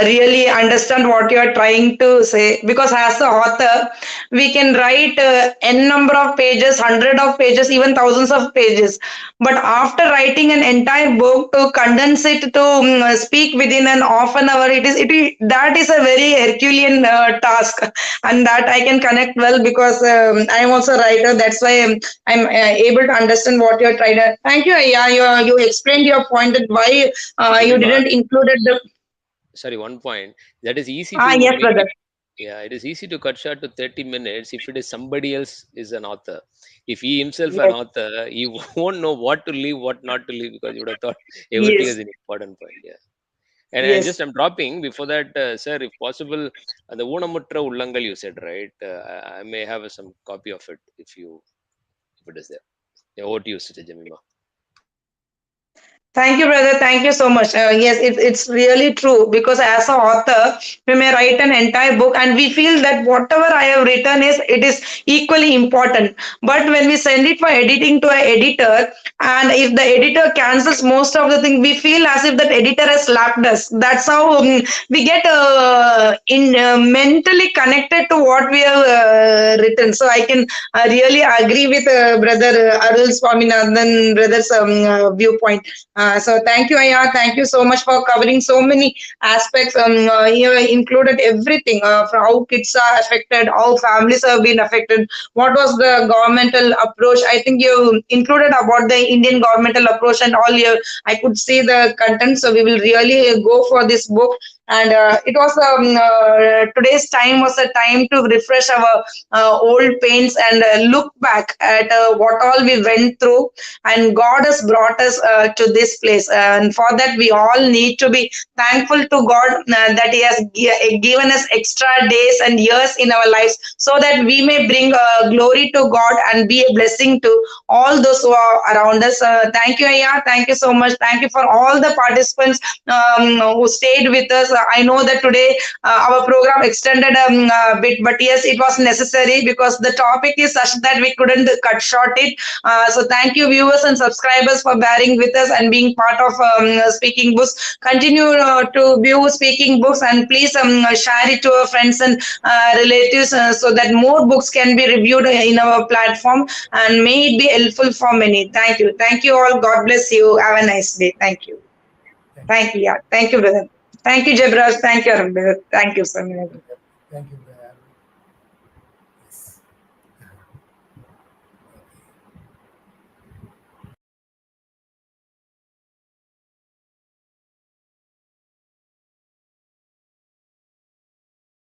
really understand what you are trying to say, because as the author, we can write n number of pages, hundred of pages, even thousands of pages. But after writing an entire book, to condense it to speak within an half an hour, that is a very Herculean task, and that I can connect well, because I am also a writer. That's why I'm able to understand what you're trying to. Thank you. Yeah, you explained your point that why you Jemima, didn't included the. sorry, one point that is easy Ah, to yes, make brother. it. Yeah, it is easy to cut short to 30 minutes if it is somebody else is an author. If he himself an Yes, author, he won't know what to leave, what not to leave, because you would have thought everything is yes, an important point. Yeah. And just yes. I'm dropping before that, sir, if possible, the Oonamutra Ullangal you said, right? I may have some copy of it if it is there. Yeah, over to you, Sister Jemima. Thank you, brother. Thank you so much. Yes, it's really true, because as an author, we may write an entire book and we feel that whatever I have written it is equally important. But when we send it for editing to an editor, and if the editor cancels most of the thing, we feel as if that editor has slapped us. That's how we get in mentally connected to what we have written. So I can really agree with brother Arul Swaminathan brother's viewpoint. So thank you, Aya. Thank you so much for covering so many aspects. You included everything from how kids are affected, how families have been affected. What was the governmental approach? I think you included about the Indian governmental approach and all. I could see the content. So we will really go for this book. And it was today's time was a time to refresh our old pains and look back at what all we went through, and God has brought us to this place, and for that we all need to be thankful to God that He has given us extra days and years in our lives, so that we may bring glory to God and be a blessing to all those who are around us. Thank you, Aya. Thank you so much. Thank you for all the participants who stayed with us. I know that today our program extended a bit, but yes, it was necessary, because the topic is such that we couldn't cut short it. So thank you, viewers and subscribers, for bearing with us and being part of Speaking Books. Continue to view Speaking Books, and please share it to your friends and relatives, so that more books can be reviewed in our platform, and may it be helpful for many. Thank you. Thank you all. God bless you. Have a nice day. Thank you. Thank you. Yeah. Thank you, brother. Thank you, Jebaraj. Thank you, Arul, brother. Thank you so much. Thank you.